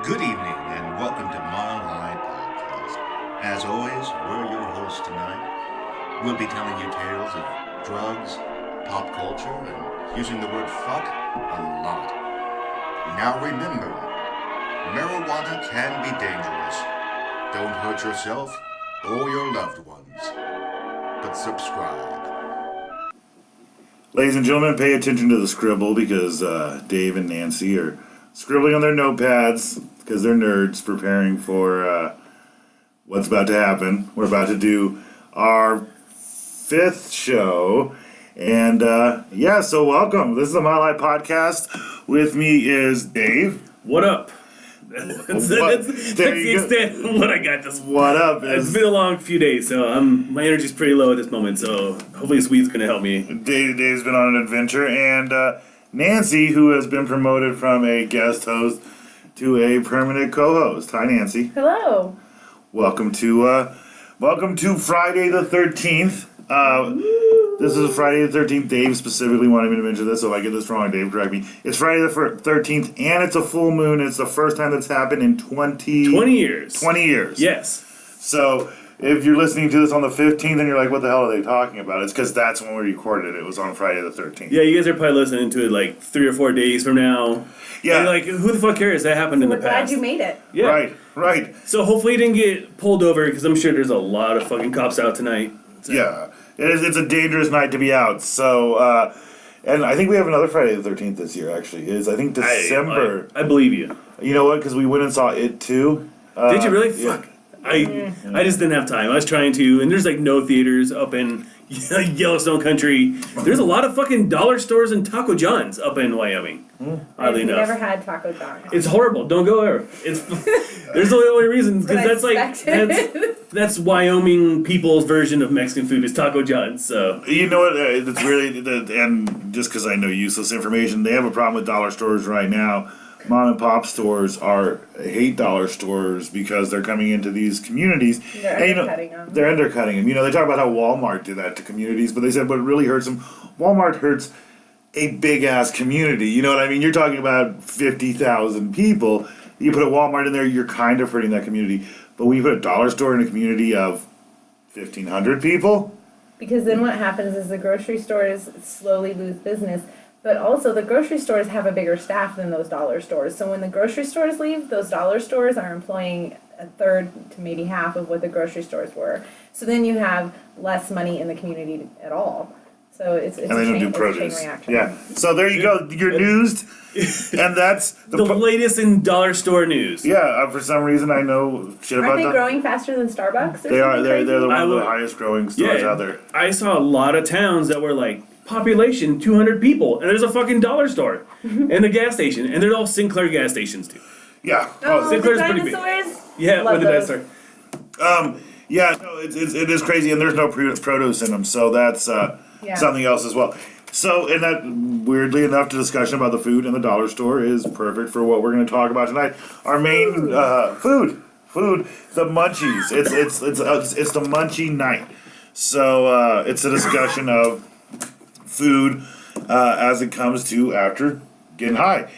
Good evening and welcome to Mile High Podcast. As always, we're your hosts tonight. We'll be telling you tales of drugs, pop culture, and using the word fuck a lot. Now remember, marijuana can be dangerous. Don't hurt yourself or your loved ones. But subscribe. Ladies and gentlemen, pay attention to the scribble because Dave and Nancy are scribbling on their notepads because they're nerds preparing for what's about to happen. We're about to do our fifth show. And so welcome. This is the Mile High Podcast. With me is Dave. What up? That's the extent of what I got this morning. What up? It's been a long few days, so my energy's pretty low at this moment, so hopefully this weed's going to help me. Dave's been on an adventure, and Nancy, who has been promoted from a guest host to a permanent co-host. Hi, Nancy. Hello. Welcome to Friday the 13th. This is Friday the 13th. Dave specifically wanted me to mention this, so if I get this wrong, Dave, correct me. It's Friday the 13th, and it's a full moon. It's the first time that's happened in 20 years. 20 years. Yes. So if you're listening to this on the 15th and you're like, what the hell are they talking about? It's because that's when we recorded it. It was on Friday the 13th. Yeah, you guys are probably listening to it like 3 or 4 days from now. Yeah. And like, who the fuck cares? That happened in the We're past. glad you made it. Yeah. Right. So hopefully you didn't get pulled over, because I'm sure there's a lot of fucking cops out tonight. So. Yeah. It's a dangerous night to be out. So, and I think we have another Friday the 13th this year, actually. I think December. I believe you. You know what? Because we went and saw it too. Did you really? Yeah. Fuck. I just didn't have time. I was trying to, and there's like no theaters up in Yellowstone country. There's a lot of fucking dollar stores and Taco John's up in Wyoming. Oddly I've enough, never had Taco John's. it's horrible. Don't go there. It's there's the only reasons, because that's Wyoming people's version of Mexican food is Taco John's. So You know what? It's really, and just because I know useless information, they have a problem with dollar stores right now. Mom and pop stores hate dollar stores because they're coming into these communities. They're undercutting them. They're undercutting them. You know, they talk about how Walmart did that to communities, but they said what really hurts them, Walmart hurts a big-ass community. You know what I mean? You're talking about 50,000 people. You put a Walmart in there, you're kind of hurting that community. But when you put a dollar store in a community of 1,500 people... Because then what happens is the grocery stores slowly lose business. But also, the grocery stores have a bigger staff than those dollar stores. So when the grocery stores leave, those dollar stores are employing a third to maybe half of what the grocery stores were. So then you have less money in the community at all. So it's And they don't do produce. It's a chain reaction. Yeah. So there you go. You're newsed. And that's the latest in dollar store news. Yeah, for some reason I know shit about Aren't they that. growing faster than Starbucks? They are. They're the one of the highest growing stores out there. I saw a lot of towns that were like population 200 people, and there's a fucking dollar store and a gas station, and they're all Sinclair gas stations too. Yeah. Oh, Sinclair's the pretty big. dinosaurs? Yeah, Love when the those. dinosaur. Yeah. No, it is crazy, and there's no produce in them, so that's something else as well. So, and that weirdly enough, the discussion about the food in the dollar store is perfect for what we're going to talk about tonight. Our main food, the munchies. It's the munchie night. So it's a discussion of food as it comes to after getting high.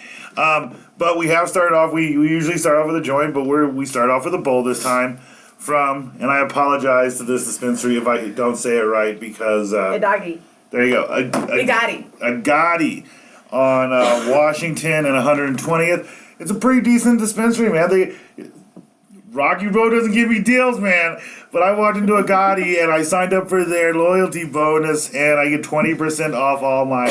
But we have started off. We usually start off with a joint, but we start off with a bowl this time. And I apologize to this dispensary if I don't say it right because A doggy. there you go. A gotti. A Gotti on Washington and 120th. It's a pretty decent dispensary, man. Rocky Road doesn't give me deals, man. But I walked into a Gotti and I signed up for their loyalty bonus, and I get 20% off all my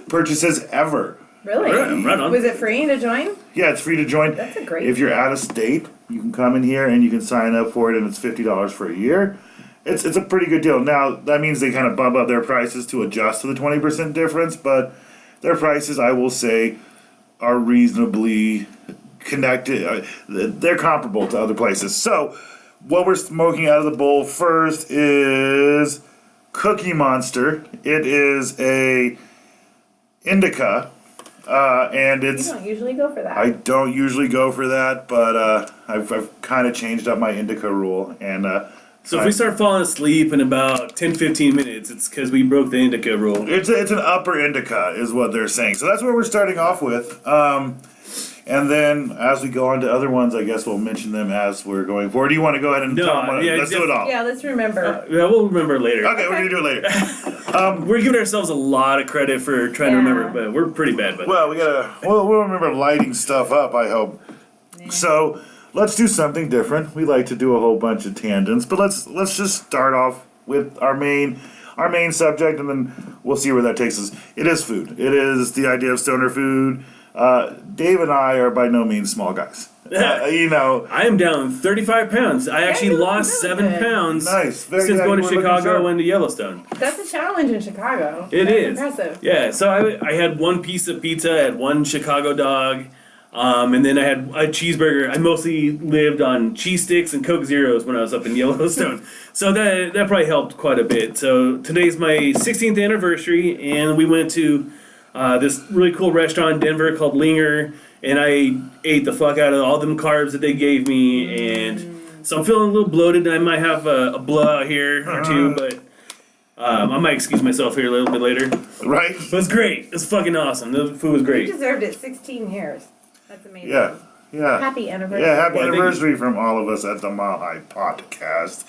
purchases ever. Really? Right on. Was it free to join? Yeah, it's free to join. That's a great If you're out of state, you can come in here and you can sign up for it, and it's $50 for a year. It's a pretty good deal. Now, that means they kind of bump up their prices to adjust to the 20% difference, but their prices, I will say, are reasonably connected. They're comparable to other places. So, what we're smoking out of the bowl first is Cookie Monster. It is a indica, and it's... You don't usually go for that. I don't usually go for that, but I've kind of changed up my indica rule, and So if we start falling asleep in about 10-15 minutes, it's because we broke the indica rule. it's an upper indica is what they're saying. So that's what we're starting off with. And then as we go on to other ones, I guess we'll mention them as we're going forward. Do you want to go ahead and tell them? Let's do it all. Yeah, let's remember. Yeah, we'll remember later. Okay, we're gonna do it later. We're giving ourselves a lot of credit for trying to remember, but we're pretty bad. But Well, we'll remember lighting stuff up, I hope. Yeah. So let's do something different. We like to do a whole bunch of tangents, but let's just start off with our main subject, and then we'll see where that takes us. It is food. It is the idea of stoner food. Dave and I are by no means small guys. I am down 35 pounds. I actually lost 7 pounds Nice. Very since good. going to You were looking Chicago sharp. and to Yellowstone. That's a challenge in Chicago. It That's is. impressive. Yeah, so I had one piece of pizza, I had one Chicago dog, and then I had a cheeseburger. I mostly lived on cheese sticks and Coke Zeros when I was up in Yellowstone. So that probably helped quite a bit. So today's my 16th anniversary, and we went to this really cool restaurant in Denver called Linger, and I ate the fuck out of all them carbs that they gave me, and so I'm feeling a little bloated. I might have a blowout here or two, but I might excuse myself here a little bit later. Right? But it's great. It's fucking awesome. The food was You great. deserved it 16 years. That's amazing. Yeah. Happy anniversary. Yeah, happy Well, thank anniversary from all of us at the Mile High Podcast.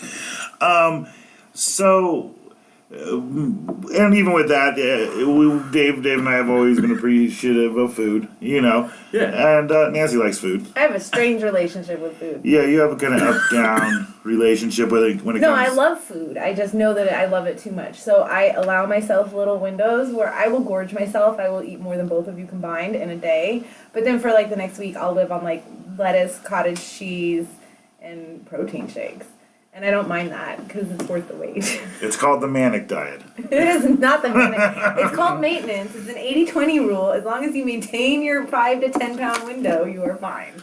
And even with that, Dave and I have always been appreciative of food, Yeah. And Nancy likes food. I have a strange relationship with food. Yeah, you have a kind of up-down relationship with it when it No, comes. I love food. I just know that I love it too much. So I allow myself little windows where I will gorge myself. I will eat more than both of you combined in a day. But then for like the next week, I'll live on like lettuce, cottage cheese, and protein shakes. And I don't mind that because it's worth the wait. It's called the manic diet. It is not the minute. It's called maintenance. It's an 80-20 rule. As long as you maintain your 5 to 10 pound window, you are fine.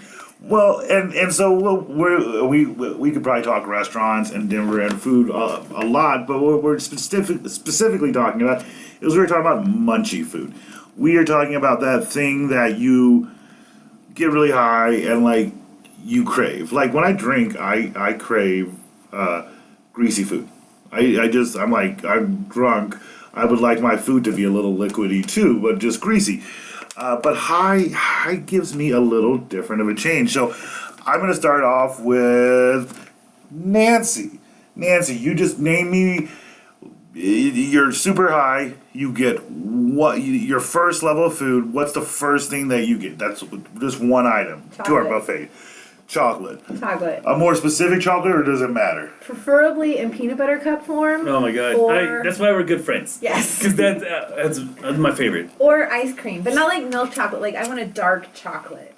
Well, and so we could probably talk restaurants and Denver and food a lot, but what we're specifically talking about is we're talking about munchy food. We are talking about that thing that you get really high and like you crave. Like when I drink, I crave greasy food. I'm drunk. I would like my food to be a little liquidy too, but just greasy. But high gives me a little different of a change. So I'm going to start off with Nancy. Nancy, you just name me. You're super high. You get your first level of food. What's the first thing that you get? That's just one item to our buffet. Chocolate. A more specific chocolate, or does it matter? Preferably in peanut butter cup form. Oh my god. Or, That's why we're good friends. yes. Because that's my favorite. Or ice cream, but not like milk chocolate. Like I want a dark chocolate.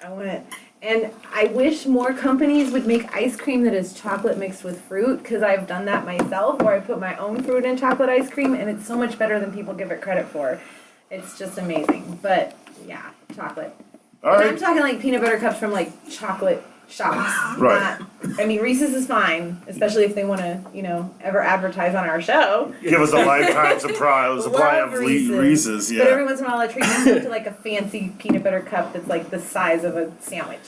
And I wish more companies would make ice cream that is chocolate mixed with fruit, because I've done that myself, where I put my own fruit in chocolate ice cream, and it's so much better than people give it credit for. It's just amazing. But yeah, chocolate. All And right. I'm talking like peanut butter cups from like chocolate shops. Right. I mean, Reese's is fine, especially if they want to, ever advertise on our show. Give us a lifetime supply Love of Reese's. Yeah. But every once in a while I treat myself to like a fancy peanut butter cup that's like the size of a sandwich.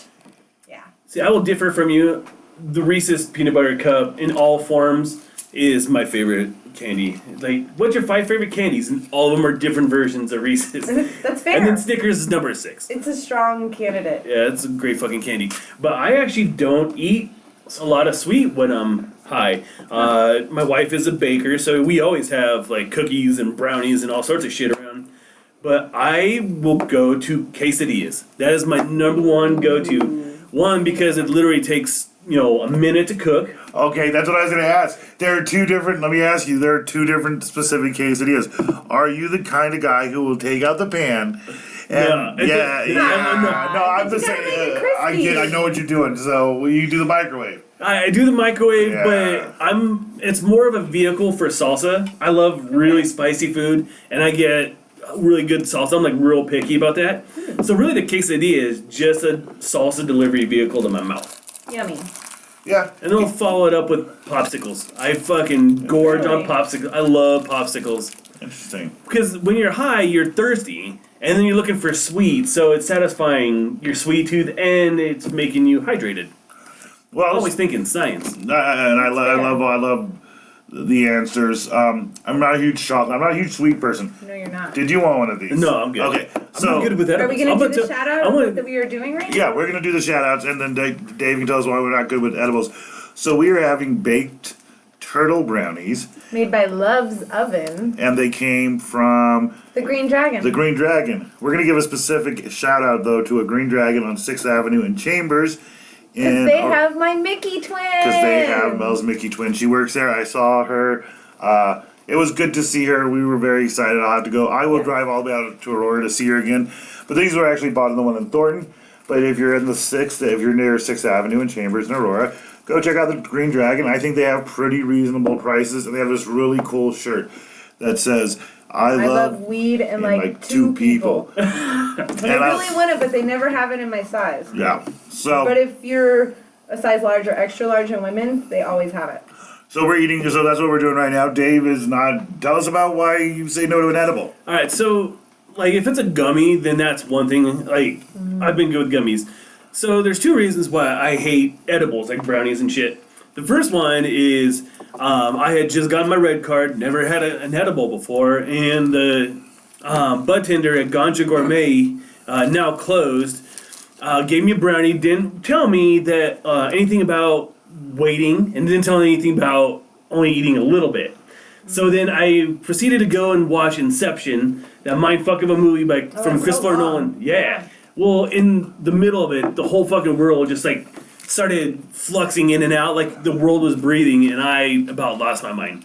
Yeah. See, I will differ from you. The Reese's peanut butter cup in all forms is my favorite candy. Like, what's your 5 favorite candies? And all of them are different versions of Reese's. That's fair. And then Snickers is number 6. It's a strong candidate. Yeah, it's a great fucking candy. But I actually don't eat a lot of sweet when I'm high. My wife is a baker, so we always have like cookies and brownies and all sorts of shit around. But I will go to quesadillas. That is my number one go-to. One, because it literally takes, a minute to cook. Okay, that's what I was going to ask. There are two different specific quesadillas. Are you the kind of guy who will take out the pan and No, I'm just You gotta make saying, it crispy. I know what you're doing, so you do the microwave. I do the microwave, Yeah. but it's more of a vehicle for salsa. I love really spicy food, and I get really good salsa. I'm like real picky about that. So really the quesadilla is just a salsa delivery vehicle to my mouth. Yummy. Yeah. And then I'll follow it up with popsicles. I fucking gorge on Really? popsicles. I love popsicles. Interesting. Because when you're high, you're thirsty, and then you're looking for sweet, so it's satisfying your sweet tooth, and it's making you hydrated. Well, Always thinking science. and I love the answers. I'm not a huge sweet person. No, you're not. Did you want one of these? No, I'm good. Okay. I'm good with Are edibles. we going I'm to do the gonna- shout I out wanna- that we are doing right now? Yeah, we're gonna do the shout outs, and then Dave can tell us why we're not good with edibles. So we are having baked turtle brownies, Made by Love's Oven. and they came from The Green Dragon. the Green Dragon. We're gonna give a specific shout out though to a Green Dragon on 6th Avenue in Chambers. Because they have my Mickey twin. Because they have Mel's Mickey twin. She works there. I saw her. It was good to see her. We were very excited. I'll have to go. I will drive all the way out to Aurora to see her again. But these were actually bought in the one in Thornton. But if you're in the 6th, if you're near 6th Avenue in Chambers in Aurora, go check out the Green Dragon. I think they have pretty reasonable prices. And they have this really cool shirt that says, I love weed and like two people. I really want it, but they never have it in my size. Yeah. So. But if you're a size large or extra large in women, they always have it. So we're eating, so that's what we're doing right now. Dave is not, tell us about why you say no to an edible. Alright, so, like, if it's a gummy, then that's one thing. Like, I've been good with gummies. So there's two reasons why I hate edibles, like brownies and shit. The first one is, I had just gotten my red card, never had an edible before, and the bud tender at Ganja Gourmet, now closed, gave me a brownie, didn't tell me that anything about waiting, and didn't tell me anything about only eating a little bit. So then I proceeded to go and watch Inception, that mindfuck of a movie from Christopher Nolan. Yeah. Well, in the middle of it, the whole fucking world just like started fluxing in and out, like the world was breathing, and I about lost my mind.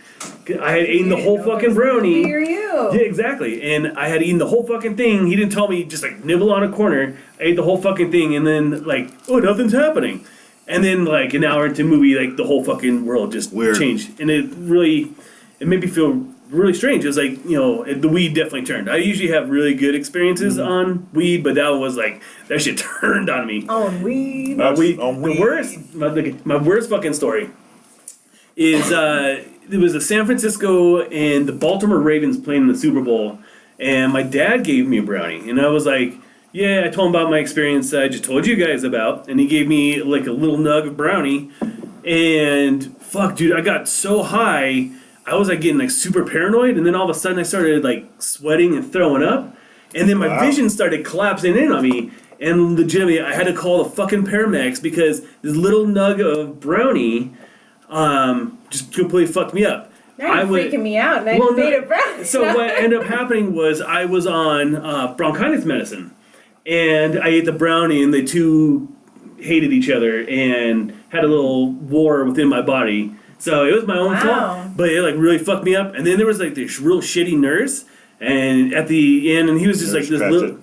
I had eaten the whole fucking brownie. Here you. Yeah, exactly. And I had eaten the whole fucking thing. He didn't tell me just like nibble on a corner. I ate the whole fucking thing, and then like, oh, nothing's happening. And then like an hour into the movie, like the whole fucking world just changed, and it made me feel really strange. It was like, you know, the weed definitely turned. I usually have really good experiences on weed, but that was like, that shit turned on me. On weed. My worst fucking story is it was the San Francisco and the Baltimore Ravens playing in the Super Bowl, and my dad gave me a brownie, and I was like, yeah, I told him about my experience that I just told you guys about, and he gave me like a little nug of brownie, and fuck, dude, I got so high, I was like getting like super paranoid, and then all of a sudden I started like sweating and throwing up, and then my vision started collapsing in on me, and legitimately I had to call the fucking paramedics because this little nug of brownie just completely fucked me up. Now you're freaking me out, and I just made a brownie. So what ended up happening was I was on bronchitis medicine, and I ate the brownie, and the two hated each other and had a little war within my body. So it was my own fault, but it like really fucked me up. And then there was like this real shitty nurse, and at the end, and he was just like this little.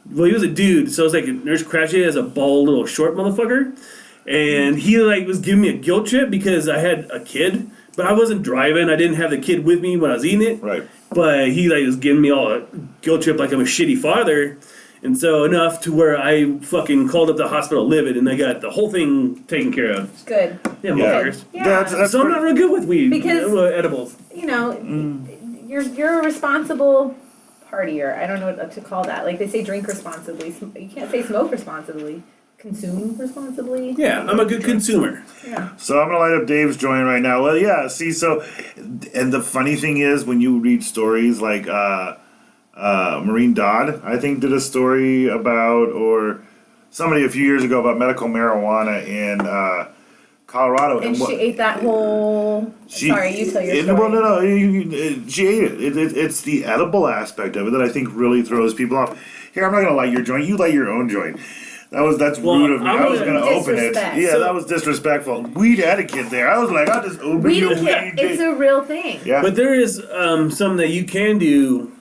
Well, he was a dude, so it was like Nurse Cratchit as a bald little short motherfucker, and he like was giving me a guilt trip because I had a kid, but I wasn't driving. I didn't have the kid with me when I was eating it. Right. But he like was giving me all a guilt trip like I'm a shitty father. And so enough to where I fucking called up the hospital livid, and I got the whole thing taken care of. Good. Yeah, motherfuckers. Yeah. That's So I'm not real good with weed. Because edibles. You know, you're a responsible partier. I don't know what to call that. Like they say, drink responsibly. You can't say smoke responsibly. Consume responsibly. Yeah, I'm a good consumer. Yeah. So I'm gonna light up Dave's joint right now. Well, yeah. See, so, and the funny thing is, when you read stories like Maureen Dodd, I think, did a story about, or somebody a few years ago about medical marijuana in Colorado, And she ate that whole. Sorry, you tell your story. Well, no, she ate it. It's the edible aspect of it that I think really throws people off. Here, I'm not gonna light your joint. You light your own joint. That's rude of me. I was gonna open it. Yeah, that was disrespectful. Weed etiquette there. I was like, I'll just open Weed your etiquette. weed. It's a real thing. Yeah. But there is something that you can do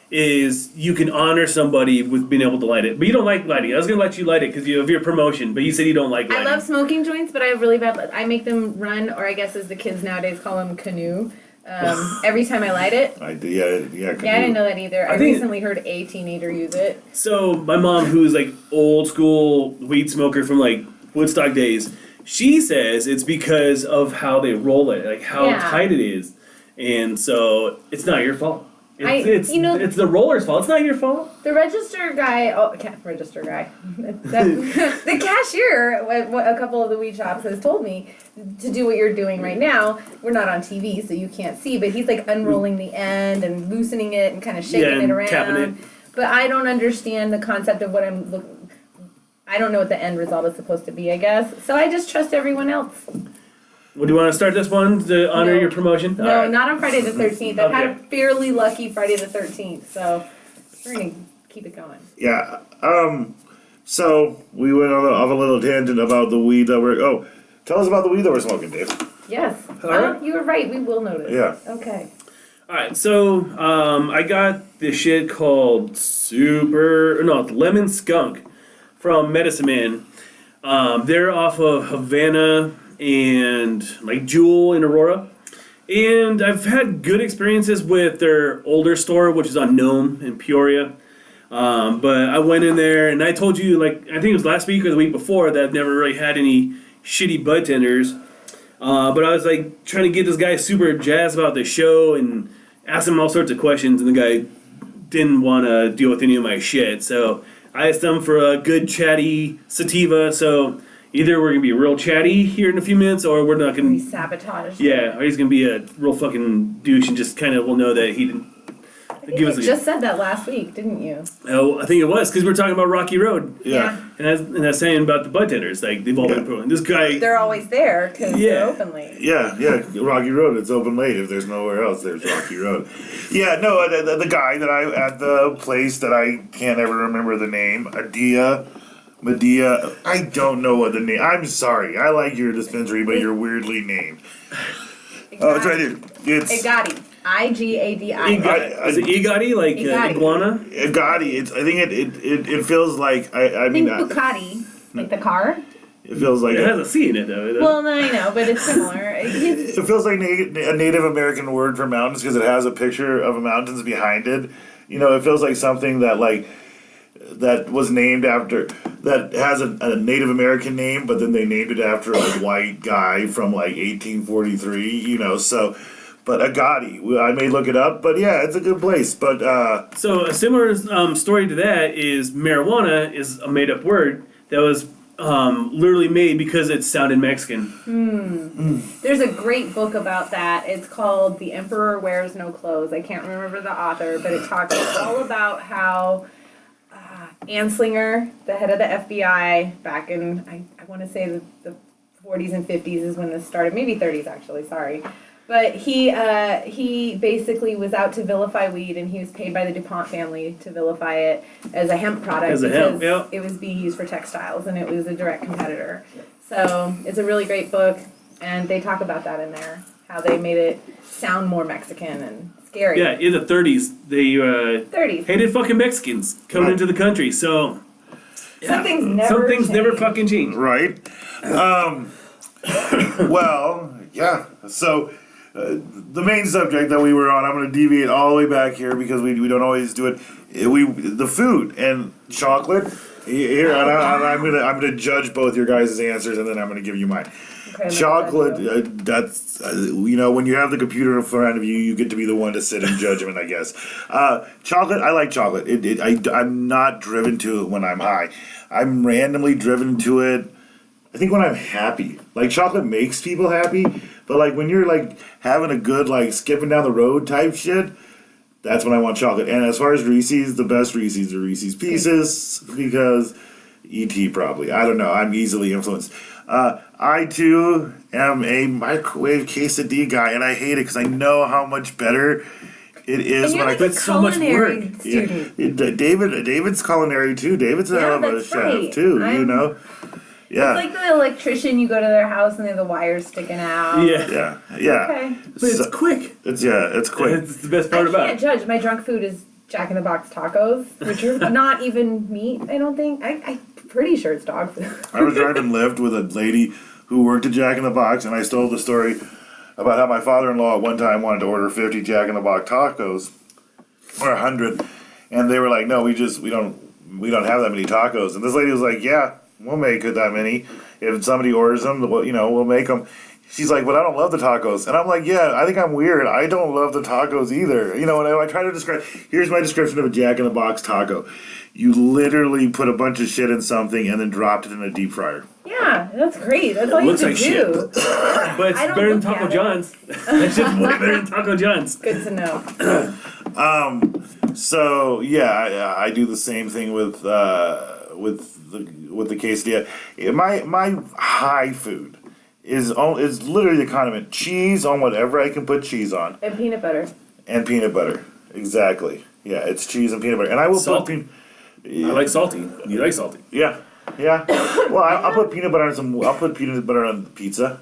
is you can honor somebody with being able to light it. But you don't like lighting. I was going to let you light it because you have your promotion, but you said you don't like lighting. I love smoking joints, but I have really bad. I make them run, or I guess as the kids nowadays call them, canoe. Every time I light it. Yeah, Yeah, I didn't know that either. I recently heard a teenager use it. So my mom, who's like old school weed smoker from like Woodstock days, she says it's because of how they roll it, like how tight it is, and so it's not your fault. It's the roller's fault. It's not your fault. The register guy, the cashier at a couple of the weed shops has told me to do what you're doing right now. We're not on TV, so you can't see, but he's like unrolling the end and loosening it and kind of shaking it around. Tapping it. But I don't understand the concept of what I'm looking. I don't know what the end result is supposed to be, I guess. So I just trust everyone else. Well, do you want to start this one to honor No. your promotion? No, All right. not on Friday the 13th. I've had a Okay. fairly lucky Friday the 13th, so we're going to keep it going. Yeah. So we went off a little tangent about the weed that we're. Oh, tell us about the weed that we're smoking, Dave. Yes. All right. You were right. We will notice. Yeah. Okay. Alright, so I got this shit called Lemon Skunk from Medicine Man. They're off of Havana and like Jewel in Aurora. And I've had good experiences with their older store, which is on Nome in Peoria. But I went in there and I told you, like, I think it was last week or the week before, that I've never really had any shitty bud tenders. But I was like trying to get this guy super jazzed about the show and asked him all sorts of questions, and the guy didn't want to deal with any of my shit. So I asked him for a good chatty sativa. So either we're gonna be real chatty here in a few minutes, or we're not We gonna. sabotage. Yeah, or he's gonna be a real fucking douche and just kind of will know that he didn't. I think Give us you a- just said that last week, didn't you? Oh, I think it was because we were talking about Rocky Road. Yeah. And I was saying about the bud tenders, like they've all been proven. This guy. They're always there because Yeah. they're open late. Yeah, Rocky Road. It's open late. If there's nowhere else, there's Rocky Road. Yeah, no, the guy that I at the place that I can't ever remember the name, Medea. I don't know what the name. I'm sorry. I like your dispensary, but you're weirdly named. Oh, it's right here. It's Igati. IGADI. Is it Igati, like Igati. iguana? Gotti. It's. I think it feels like. I mean. Think Bucati, like the car. It feels like. It has a C in it though. Well, no, I know, but it's similar. It feels like a Native American word for mountains because it has a picture of mountains behind it. You know, it feels like something that that was named after, that has a Native American name, but then they named it after a white guy from like 1843. You know, so. But Agati, I may look it up, but yeah, it's a good place. But So a similar story to that is marijuana is a made up word that was literally made because it sounded Mexican. There's a great book about that. It's called The Emperor Wears No Clothes. I can't remember the author, but it talks all about how Anslinger, the head of the FBI, back in, I want to say the 40s and 50s is when this started, maybe 30s actually, sorry. But he basically was out to vilify weed, and he was paid by the DuPont family to vilify it as a hemp product As a because hemp, yeah. it was being used for textiles, and it was a direct competitor. So it's a really great book, and they talk about that in there, how they made it sound more Mexican and scary. Yeah, in the 30s, they 30s. hated fucking Mexicans coming into the country. So Some things never some things never change. fucking change. right. Well, yeah. So the main subject that we were on, I'm going to deviate all the way back here because we don't always do it. The food and chocolate. Here, and I'm gonna judge both your guys' answers, and then I'm gonna give you mine. Okay, Chocolate. That's when you have the computer in front of you, you get to be the one to sit in judgment, I guess. Chocolate. I like chocolate. I'm not driven to it when I'm high. I'm randomly driven to it. I think when I'm happy. Like chocolate makes people happy, but like when you're like having a good like skipping down the road type shit. That's when I want chocolate. And as far as Reese's, the best Reese's are Reese's Pieces because E.T. probably. I don't know. I'm easily influenced. I too am a microwave quesadilla guy, and I hate it because I know how much better it is And you're when like I. a That's so much culinary work. student. David's culinary too. David's a hell of a that's chef right. too. I'm- Yeah. It's like the electrician, you go to their house and they have the wires sticking out. Yeah. Yeah. Okay. But it's quick. It's quick. That's the best I part about can't it. judge. My drunk food is Jack in the Box tacos, which are not even meat, I don't think. I'm pretty sure it's dog food. I was driving Lyft with a lady who worked at Jack in the Box, and I told the story about how my father-in-law at one time wanted to order 50 Jack in the Box tacos, or 100, and they were like, "No, we don't have that many tacos." And this lady was like, "Yeah, we'll make it that many. If somebody orders them, we'll make them." She's like, "But I don't love the tacos," and I'm like, "Yeah, I think I'm weird. I don't love the tacos either." And I try to describe. Here's my description of a Jack in the Box taco. You literally put a bunch of shit in something and then dropped it in a deep fryer. Yeah, that's great. That's all you Looks have like to do. But it's I don't better than look Taco at it. John's. That's just way better than Taco John's. Good to know. So yeah, I do the same thing with the quesadilla. My high food is literally the condiment. Cheese on whatever I can put cheese on. And peanut butter. And peanut butter. Exactly. Yeah, it's cheese and peanut butter. And I will Salty. I like salty. You like salty. Yeah. Well, I'll put peanut butter on I'll put peanut butter on pizza,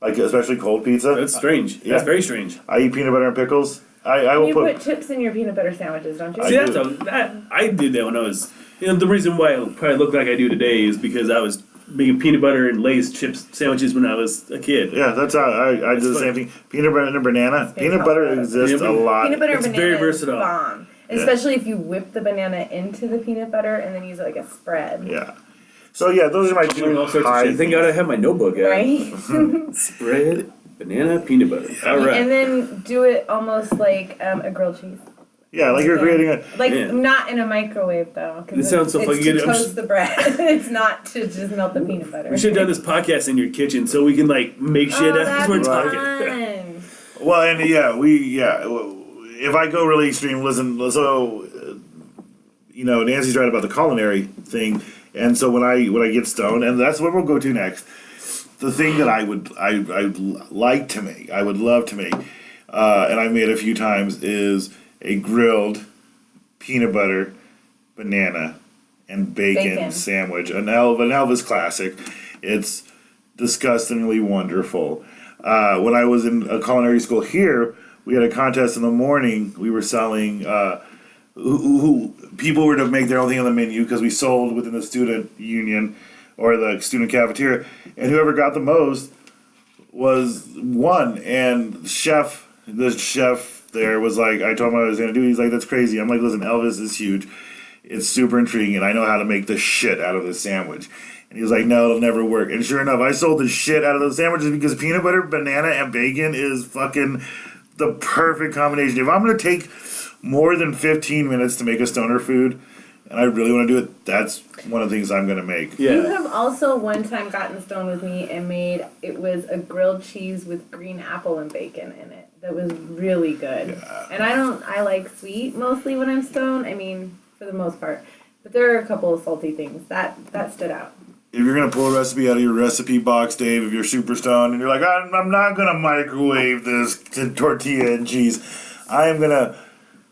like especially cold pizza. That's strange. Yeah. That's very strange. I eat peanut butter and pickles. I will You put chips in your peanut butter sandwiches, don't you? See, I did that when I was. The reason why I probably look like I do today is because I was making peanut butter and Lay's chips sandwiches when I was a kid. Yeah, that's how I do the same thing. Peanut butter and banana. Peanut butter exists a lot. Peanut butter and It's banana very is versatile. bomb. Especially if you whip the banana into the peanut butter and then use it like a spread. Yeah. So yeah, those are my two Doing all sorts of high shit. Thank God I have my notebook out. Right? Spread, banana, peanut butter. All right. And then do it almost like a grilled cheese. Yeah, like you're creating a. Like, Yeah. not in a microwave, though. It sounds so it's fucking to good. toast the bread. It's not to just melt the peanut butter. We should have done this podcast in your kitchen so we can make shit Oh, as that'd we're be talking. fun. Well, and if I go really extreme, listen. So, Nancy's right about the culinary thing, and so when I get stoned, and that's what we'll go to next. The thing that I'd like to make, I would love to make, and I've made a few times, is a grilled peanut butter, banana, and bacon sandwich. An Elvis classic. It's disgustingly wonderful. When I was in a culinary school here, we had a contest in the morning. We were selling. Who people were to make their own thing on the menu because we sold within the student union or the student cafeteria, and whoever got the most was won. And the chef there was like, I told him what I was gonna do. He's like, that's crazy. I'm like, listen, Elvis is huge. It's super intriguing, and I know how to make the shit out of this sandwich. And he was like, no, it'll never work. And sure enough, I sold the shit out of those sandwiches because peanut butter, banana, and bacon is fucking the perfect combination. If I'm gonna take more than 15 minutes to make a stoner food, and I really want to do it, that's one of the things I'm going to make. Yeah. You have also one time gotten stoned with me and it was a grilled cheese with green apple and bacon in it. That was really good. Yeah. And I like sweet mostly when I'm stoned. I mean, for the most part. But there are a couple of salty things. That stood out. If you're going to pull a recipe out of your recipe box, Dave, if you're super stoned and you're like, I'm not going to microwave this to tortilla and cheese, I am going to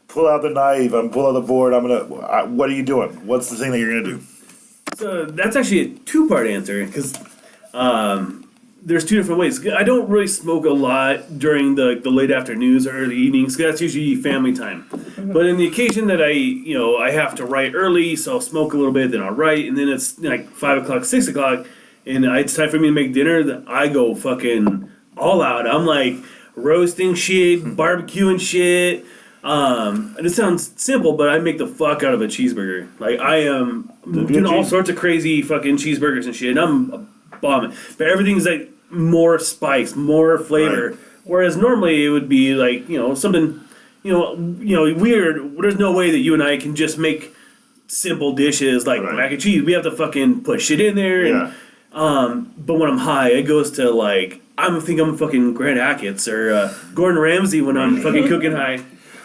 pull out the knife, pull out the board, what are you doing? What's the thing that you're going to do? So that's actually a two-part answer because there's two different ways. I don't really smoke a lot during the late afternoons or early evenings because that's usually family time. Mm-hmm. But in the occasion that I have to write early, so I'll smoke a little bit, then I'll write, and then it's like 5 o'clock, 6 o'clock, and it's time for me to make dinner. I go fucking all out. I'm like roasting shit, barbecuing shit. And it sounds simple, but I make the fuck out of a cheeseburger. Like I am doing all sorts of crazy fucking cheeseburgers and shit. And I'm bombing, but everything's like more spice, more flavor. Right. Whereas normally it would be like something weird. There's no way that you and I can just make simple dishes like mac and cheese. We have to fucking put shit in there. Yeah. And but when I'm high, it goes to like I'm fucking Grant Achatz or Gordon Ramsay when I'm fucking cooking high.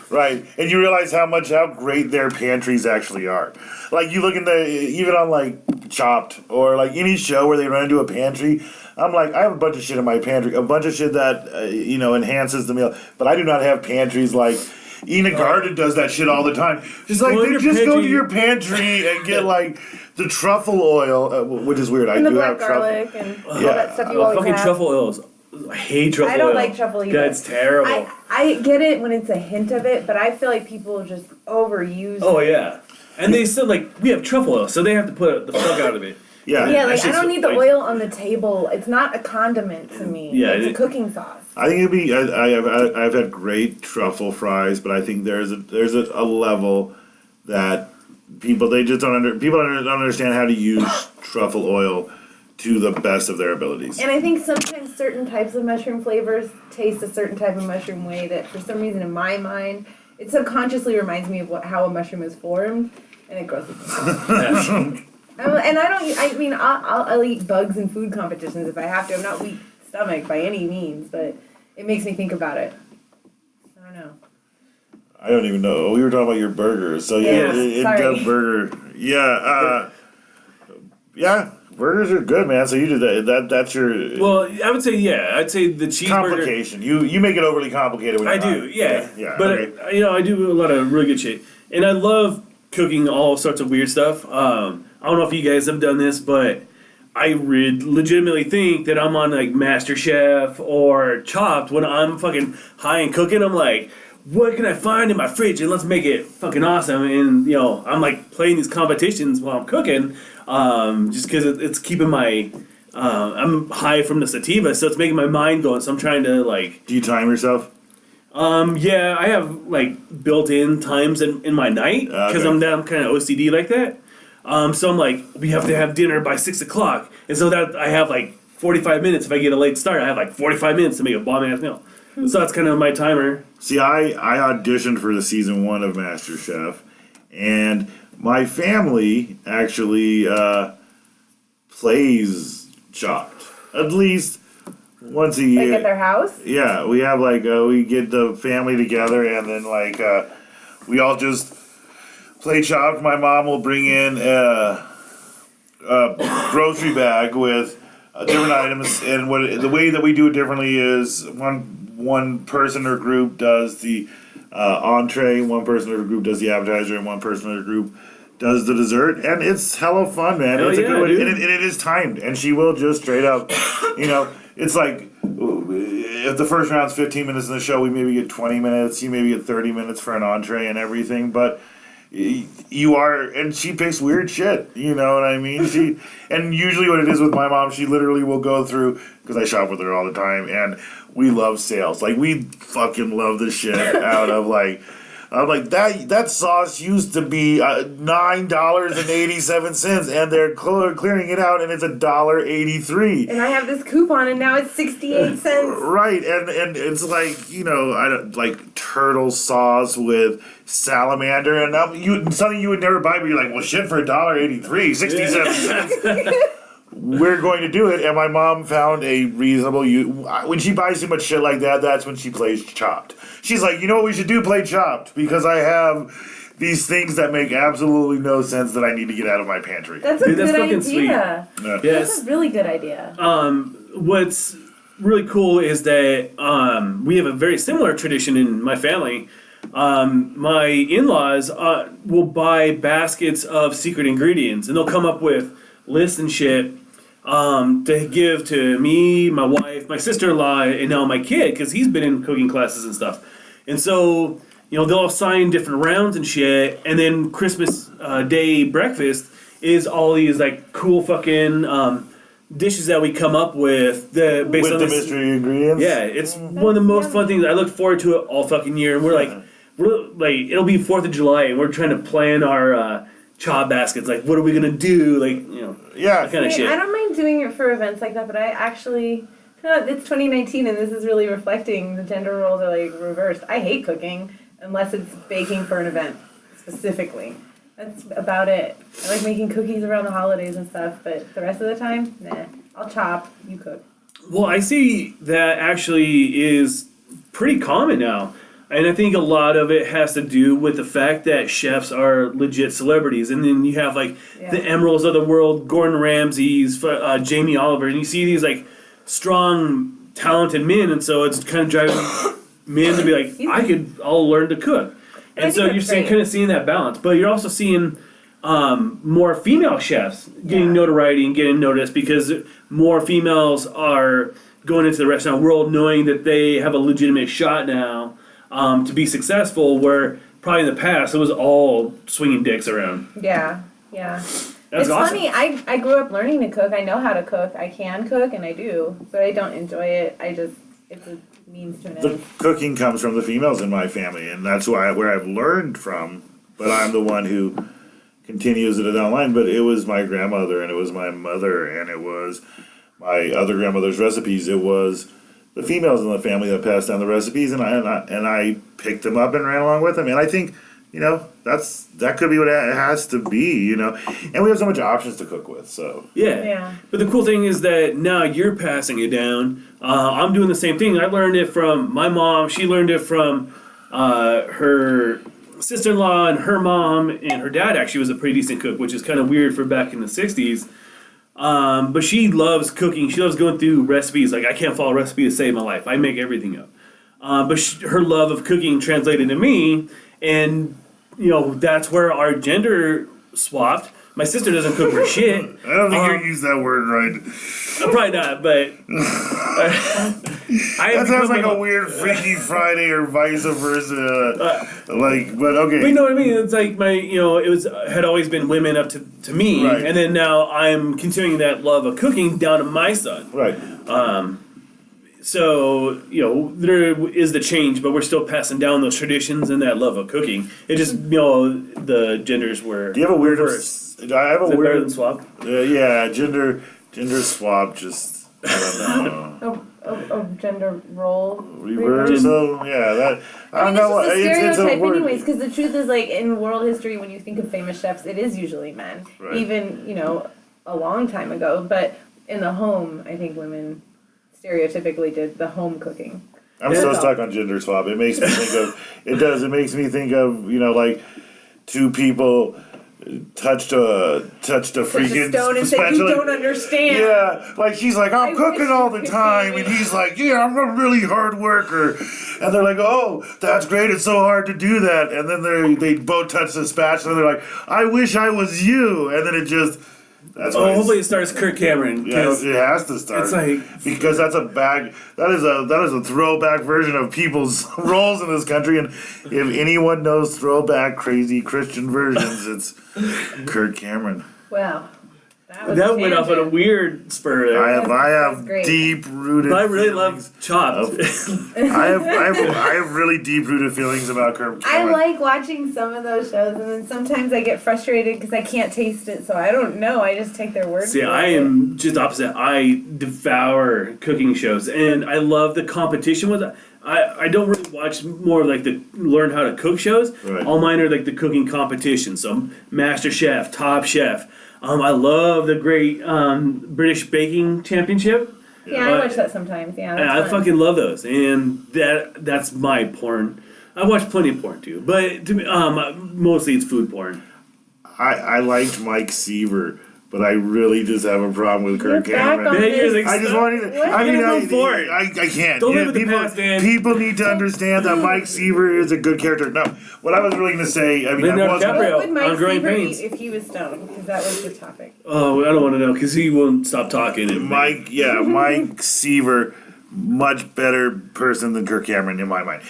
Right, and you realize how great their pantries actually are. Like you look even on like Chopped or like any show where they run into a pantry. I'm like, I have a bunch of shit in my pantry, a bunch of shit that enhances the meal. But I do not have pantries like Ina Garten does that shit all the time. She's like, go to your pantry and get like the truffle oil, which is weird. And I do have garlic and all that stuff you always fucking have. truffle oils. I hate truffle oil. I don't like truffle either. That's terrible. I get it when it's a hint of it, but I feel like people just overuse it. Oh yeah, and they still we have truffle oil, so they have to put the fuck out of it. Yeah, like I don't need the oil on the table. It's not a condiment to me. Yeah, it's a cooking sauce. I think it'd be. I've had great truffle fries, but I think there's a level that people don't understand how to use truffle oil to the best of their abilities. And I think sometimes certain types of mushroom flavors taste a certain type of mushroom way that for some reason in my mind it subconsciously reminds me of how a mushroom is formed, and it grosses me out. And I'll eat bugs in food competitions if I have to. I'm not weak stomach by any means, but it makes me think about it. I don't know. I don't even know. We were talking about your burgers. So Yeah, in-depth burger. Yeah. Yeah. Burgers are good, man. So you do that. That's your Well, I would say I'd say the cheeseburger. complication. You make it overly complicated. When I you're do, not. yeah. But okay. I do a lot of really good shit, and I love cooking all sorts of weird stuff. I don't know if you guys have done this, but I legitimately think that I'm on like MasterChef or Chopped when I'm fucking high and cooking. I'm like, what can I find in my fridge, and let's make it fucking awesome. And I'm like playing these competitions while I'm cooking, just because it's keeping my I'm high from the sativa, so it's making my mind going. So I'm trying to like. Do you time yourself? Yeah, I have like built-in times in my night because I'm kind of OCD like that. So I'm like, we have to have dinner by 6 o'clock, and so that I have like 45 minutes. If I get a late start, I have like 45 minutes to make a bomb-ass meal. So that's kind of my timer. See, I auditioned for the season 1 of MasterChef, and my family actually plays Chopped at least once a year. Like at their house? Yeah, we have like we get the family together, and then like we all just play Chopped. My mom will bring in a grocery bag with different items, and the way that we do it differently is one person or group does the entree, one person or group does the appetizer, and one person or group does the dessert, and it's hella fun, man. Hell it's a yeah, good way, dude. and it is timed, and she will just straight up, it's like if the first round's 15 minutes in the show, we maybe get 20 minutes, you maybe get 30 minutes for an entree and everything, but and she picks weird shit, you know what I mean? And usually what it is with my mom, she literally will go through, because I shop with her all the time, and we love sales. Like, we fucking love the shit out of, like, I'm like, that sauce used to be $9.87, and they're clearing it out, and it's $1.83. And I have this coupon, and now it's 68 cents. Right, and it's like, I don't like turtle sauce with salamander, and something you would never buy, but you're like, well, shit, for $1.83, 67 cents. We're going to do it, and my mom found a reasonable when she buys too much shit like that, that's when she plays Chopped. She's like, you know what we should do? Play Chopped, because I have these things that make absolutely no sense that I need to get out of my pantry. That's a good fucking idea. sweet. Yeah. Yes. That's a really good idea. What's really cool is that we have a very similar tradition in my family. My in-laws will buy baskets of secret ingredients, and they'll come up with lists and shit to give to me, my wife, my sister-in-law, and now my kid, because he's been in cooking classes and stuff. And so, they'll assign different rounds and shit, and then Christmas Day breakfast is all these like cool fucking dishes that we come up with based on the mystery ingredients. Yeah, it's one of the most fun things. I look forward to it all fucking year, and we're like it'll be 4th of July, and we're trying to plan our Chopped baskets. Like, what are we gonna do? Like, yeah, that kind of shit. I don't mind doing it for events like that, but I actually, it's 2019, and this is really reflecting the gender roles are like reversed. I hate cooking unless it's baking for an event specifically. That's about it. I like making cookies around the holidays and stuff, but the rest of the time, nah. I'll chop, you cook. Well, I see that actually is pretty common now. And I think a lot of it has to do with the fact that chefs are legit celebrities. And then you have like the Emeralds of the world, Gordon Ramsay's, Jamie Oliver, and you see these like strong, talented men. And so it's kind of driving men to be like, I'll learn to cook. And so you're kind of seeing that balance. But you're also seeing more female chefs getting notoriety and getting noticed because more females are going into the restaurant world knowing that they have a legitimate shot now to be successful, where probably in the past it was all swinging dicks around. Yeah. That's It's awesome. funny, I grew up learning to cook. I know how to cook. I can cook, and I do, but I don't enjoy it. It's a means to an the end. cooking comes from the females in my family, and that's where I've learned from. But I'm the one who continues it down the line. But it was my grandmother, and it was my mother, and it was my other grandmother's recipes. It was the females in the family that passed down the recipes, and I picked them up and ran along with them. And I think, that could be what it has to be, And we have so much options to cook with, so. Yeah. But the cool thing is that now you're passing it down. I'm doing the same thing. I learned it from my mom. She learned it from her sister-in-law and her mom and her dad actually was a pretty decent cook, which is kind of weird for back in the 60s. But she loves cooking. She loves going through recipes. Like, I can't follow a recipe to save my life. I make everything up. But her love of cooking translated to me, and, that's where our gender swapped. My sister doesn't cook for shit. I don't think you use that word right. Probably not, but... that sounds like a weird Freaky Friday or vice versa. But okay. But you know what I mean? It's like had always been women up to me, right. And then now I'm continuing that love of cooking down to my son. Right. So, there is the change, but we're still passing down those traditions and that love of cooking. It just, the genders were... Do you have a weird... reversed. I have a Is it weird... better than swap? Yeah, gender swap, just... I don't know. A gender role Reversal? Yeah, that... I don't know. It's just a stereotype word. anyways, because the truth is, like, in world history, when you think of famous chefs, it is usually men. Right. Even, a long time ago. But in the home, I think women stereotypically did the home cooking. I'm so stuck on gender swap. It makes me think of... It does. It makes me think of, like, two people... touched a freaking stone and said, "You don't understand." Yeah, like she's like, I'm cooking all the time, and he's like, yeah, I'm a really hard worker, and they're like, oh, that's great, it's so hard to do that, and then they both touch the spatula, and they're like, I wish I was you, and then it just. Hopefully it starts Kirk Cameron. Yeah, it has to start. It's like, because that's that is a throwback version of people's roles in this country, and if anyone knows throwback crazy Christian versions, it's Kirk Cameron. Wow. That went off on a weird spur there. I have deep rooted. I really love Chopped. I have really deep rooted feelings about Kirk Cameron. I like watching some of those shows, and then sometimes I get frustrated because I can't taste it, so I don't know. I just take their word for it. I am just opposite. I devour cooking shows, and I love the competition with it. I don't really watch more of like the learn how to cook shows. Right. All mine are like the cooking competitions. So Master Chef, Top Chef. I love the great British Baking Championship. Yeah, I watch that sometimes. Yeah, and I fucking love those, and that's my porn. I watch plenty of porn too, but to me, mostly it's food porn. I liked Mike Seaver, but I really just have a problem with Kirk Cameron. I just wanted to. I can't. Don't live with the past, man. People need to understand that Mike Seaver is a good character. No, what I was really going to say. I mean, what would Mike Seaver eat if he was stoned? Because that was the topic. Oh, I don't want to know because he won't stop talking. Mike Seaver, much better person than Kirk Cameron in my mind,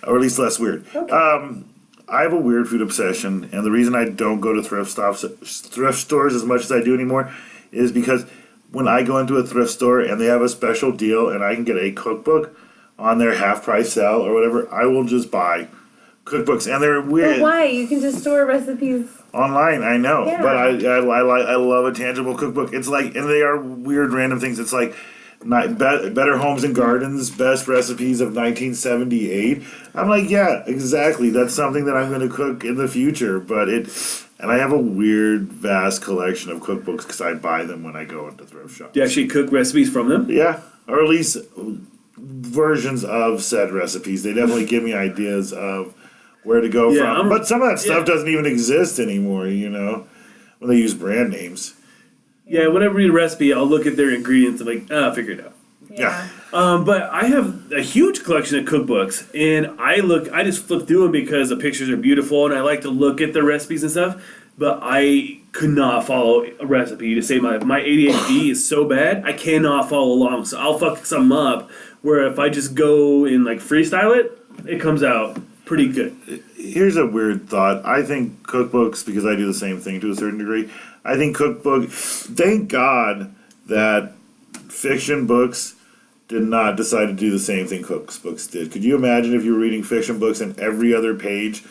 or at least less weird. Okay. I have a weird food obsession, and the reason I don't go to thrift stores as much as I do anymore is because when I go into a thrift store and they have a special deal and I can get a cookbook on their half-price sale or whatever, I will just buy cookbooks, and they're weird. But why? You can just store recipes online. I know, yeah. But I love a tangible cookbook. It's like, and they are weird, random things. It's like. Better Homes and Gardens, best recipes of 1978. I'm like, yeah, exactly. That's something that I'm going to cook in the future. And I have a weird, vast collection of cookbooks because I buy them when I go into thrift shops. Do you actually cook recipes from them? Yeah, or at least versions of said recipes. They definitely give me ideas of where to go from. But some of that stuff doesn't even exist anymore, when they use brand names. Yeah, when I read a recipe, I'll look at their ingredients and I'll figure it out. Yeah. But I have a huge collection of cookbooks, and I just flip through them because the pictures are beautiful, and I like to look at the recipes and stuff. But I could not follow a recipe to save my ADHD is so bad, I cannot follow along. So I'll fuck something up where if I just go and freestyle it, it comes out pretty good. Here's a weird thought. I think cookbooks, because I do the same thing to a certain degree, I think thank God that fiction books did not decide to do the same thing cookbooks did. Could you imagine if you were reading fiction books and every other page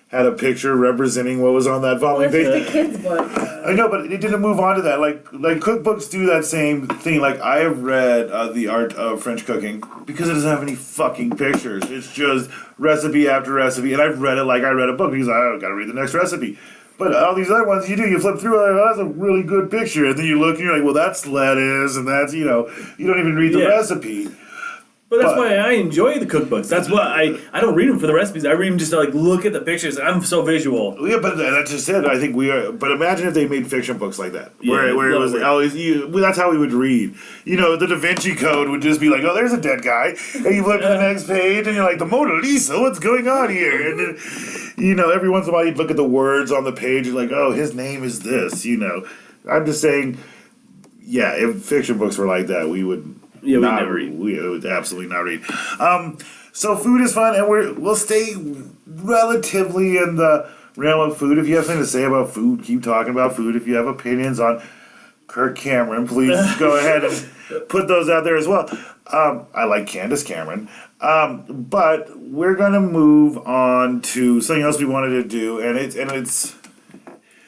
had a picture representing what was on that following page? It's the kids' book. I know, but it didn't move on to that. Like cookbooks do that same thing. Like, I have read The Art of French Cooking because it doesn't have any fucking pictures. It's just recipe after recipe, and I've read it like I read a book because I gotta read the next recipe. But all these other ones you flip through, that's a really good picture, and then you look and you're like, well, that's lettuce, and that's, you don't even read the recipe. But that's why I enjoy the cookbooks. That's why I don't read them for the recipes. I read them just to like look at the pictures. I'm so visual. Yeah, but that's just it. I think we are. But imagine if they made fiction books like that, where it was always that's how we would read. You know, the Da Vinci Code would just be like, oh, there's a dead guy, and you flip to the next page, and you're like, the Mona Lisa, what's going on here? And then, you know, every once in a while you'd look at the words on the page, you're like, oh, his name is this. You know, I'm just saying, yeah, if fiction books were like that, we would. Yeah, we never read. We would absolutely not read. So food is fun, and we'll stay relatively in the realm of food. If you have something to say about food, keep talking about food. If you have opinions on Kirk Cameron, please go ahead and put those out there as well. I like Candace Cameron. But we're gonna move on to something else we wanted to do, and it's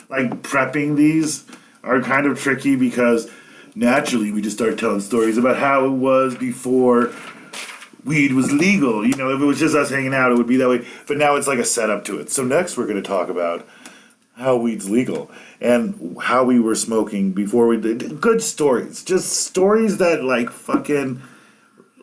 like prepping these are kind of tricky because naturally we just start telling stories about how it was before weed was legal. You know, if it was just us hanging out, it would be that way. But now it's like a setup to it. So next we're going to talk about how weed's legal and how we were smoking before we did. Good stories. Just stories that like fucking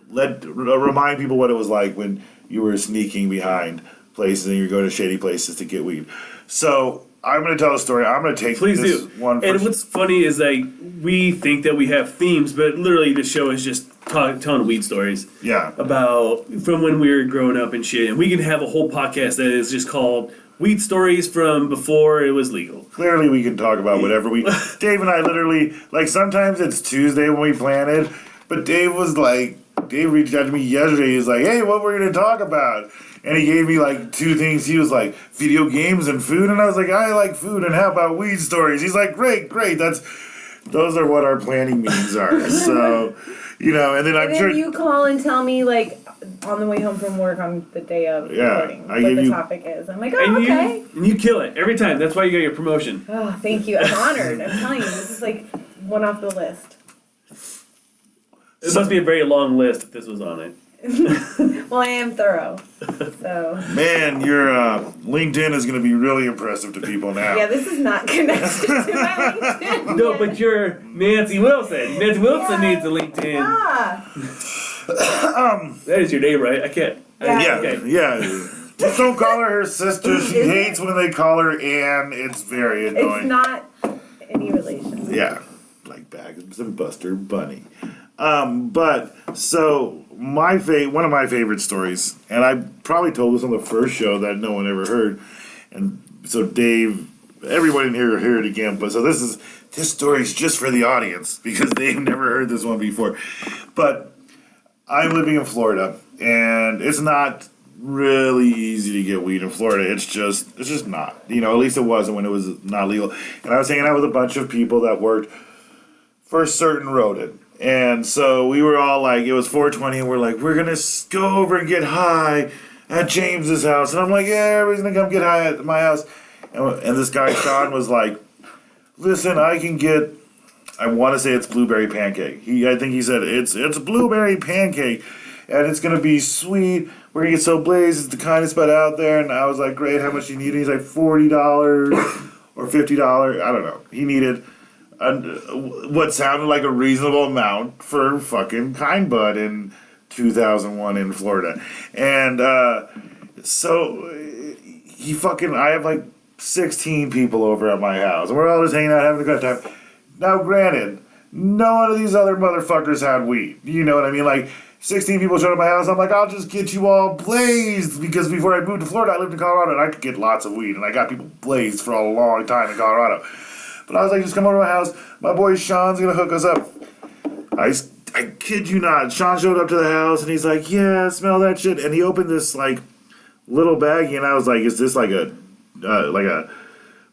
remind people what it was like when you were sneaking behind places and you're going to shady places to get weed. So I'm going to tell a story. I'm going to take one first. And what's funny is like we think that we have themes, but literally the show is just telling weed stories. Yeah. About from when we were growing up and shit. And we can have a whole podcast that is just called Weed Stories from Before It Was Legal. Clearly we can talk about whatever we... Dave and I literally... Like sometimes it's Tuesday when we plan it, but Dave reached out to me yesterday. He was like, hey, what we're going to talk about? And he gave me like two things. He was like, video games and food. And I was like, I like food. And how about weed stories? He's like, great. Those are what our planning meetings are. So, you know, and then I'm sure... you call and tell me like on the way home from work on the day of recording what the topic is. I'm like, oh, okay. And you kill it every time. That's why you got your promotion. Oh, thank you. I'm honored. I'm telling you, this is like one off the list. It must be a very long list if this was on it. Well, I am thorough, so. Man, your LinkedIn is going to be really impressive to people now. Yeah, this is not connected to my LinkedIn. No, but you're Nancy Wilson. Nancy Wilson needs a LinkedIn. Yeah. That is your name, right? I can't. Yeah. Just don't call her sister. She hates when they call her Ann. It's very annoying. It's not any relation. Yeah, like Bags and Buster Bunny. But so one of my favorite stories, and I probably told this on the first show that no one ever heard, and so Dave, everyone in here will hear it again. But so this story is just for the audience because they've never heard this one before. But I'm living in Florida, and it's not really easy to get weed in Florida. It's just not. You know, at least it wasn't when it was not legal. And I was hanging out with a bunch of people that worked for a certain rodent. And so we were all like, it was 4:20, and we're like, we're going to go over and get high at James's house. And I'm like, yeah, everybody's going to come get high at my house. And this guy, Sean, was like, listen, I can get, I want to say it's blueberry pancake. I think he said, it's blueberry pancake, and it's going to be sweet. We're going to get so blazed. It's the kindest spot out there. And I was like, great, how much do you need? And he's like, $40 or $50. I don't know. He needed what sounded like a reasonable amount for fucking Kind Bud in 2001 in Florida. And so I have like 16 people over at my house, and we're all just hanging out having a good time. Now granted, none of these other motherfuckers had weed. You know what I mean? Like 16 people showed up at my house. I'm like, I'll just get you all blazed, because before I moved to Florida, I lived in Colorado and I could get lots of weed, and I got people blazed for a long time in Colorado. But I was like, just come over to my house. My boy Sean's going to hook us up. I kid you not. Sean showed up to the house, and he's like, yeah, smell that shit. And he opened this, like, little baggie, and I was like, is this like a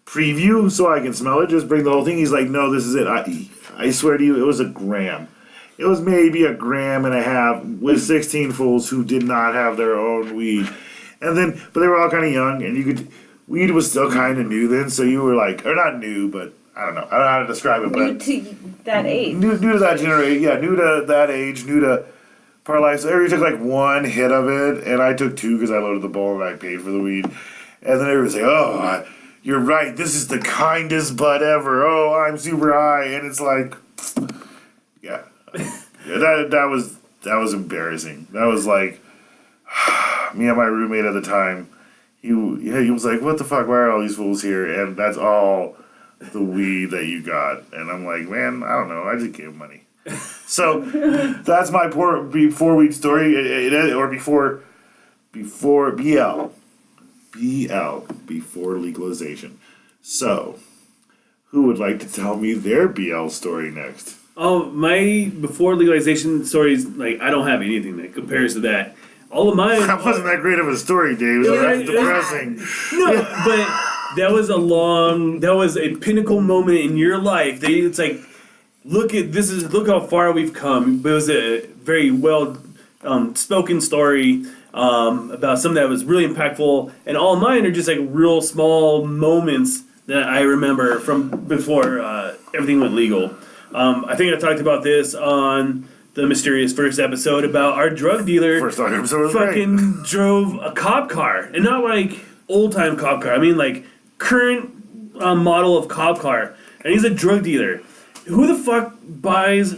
preview so I can smell it? Just bring the whole thing. He's like, no, this is it. I swear to you, it was a gram. It was maybe a gram and a half with 16 fools who did not have their own weed. But they were all kind of young, and weed was still kind of new then, so you were like, or not new, but I don't know how to describe it, but new to that age. New to that generation, yeah, new to that age, new to part of life. So everybody took like one hit of it, and I took two because I loaded the bowl and I paid for the weed. And then everybody's like, oh, you're right, this is the kindest bud ever. Oh, I'm super high. And it's like, yeah. That was that was embarrassing. That was like me and my roommate at the time. He was like, "What the fuck? Why are all these fools here?" And that's all the weed that you got. And I'm like, man, I don't know. I just gave money. So that's my before weed story, or before BL, before legalization. So, who would like to tell me their BL story next? Oh, my before legalization stories, like, I don't have anything that compares to that. All of mine. That wasn't that great of a story, Dave. So that's depressing. No, but that was a pinnacle moment in your life. It's like, look how far we've come. It was a very well spoken story about something that was really impactful, and all of mine are just like real small moments that I remember from before everything went legal. I think I talked about this on the mysterious first episode about our drug dealer. First episode was fucking great. Drove a cop car, and not like old time cop car. I mean like current model of cop car, and he's a drug dealer. Who the fuck buys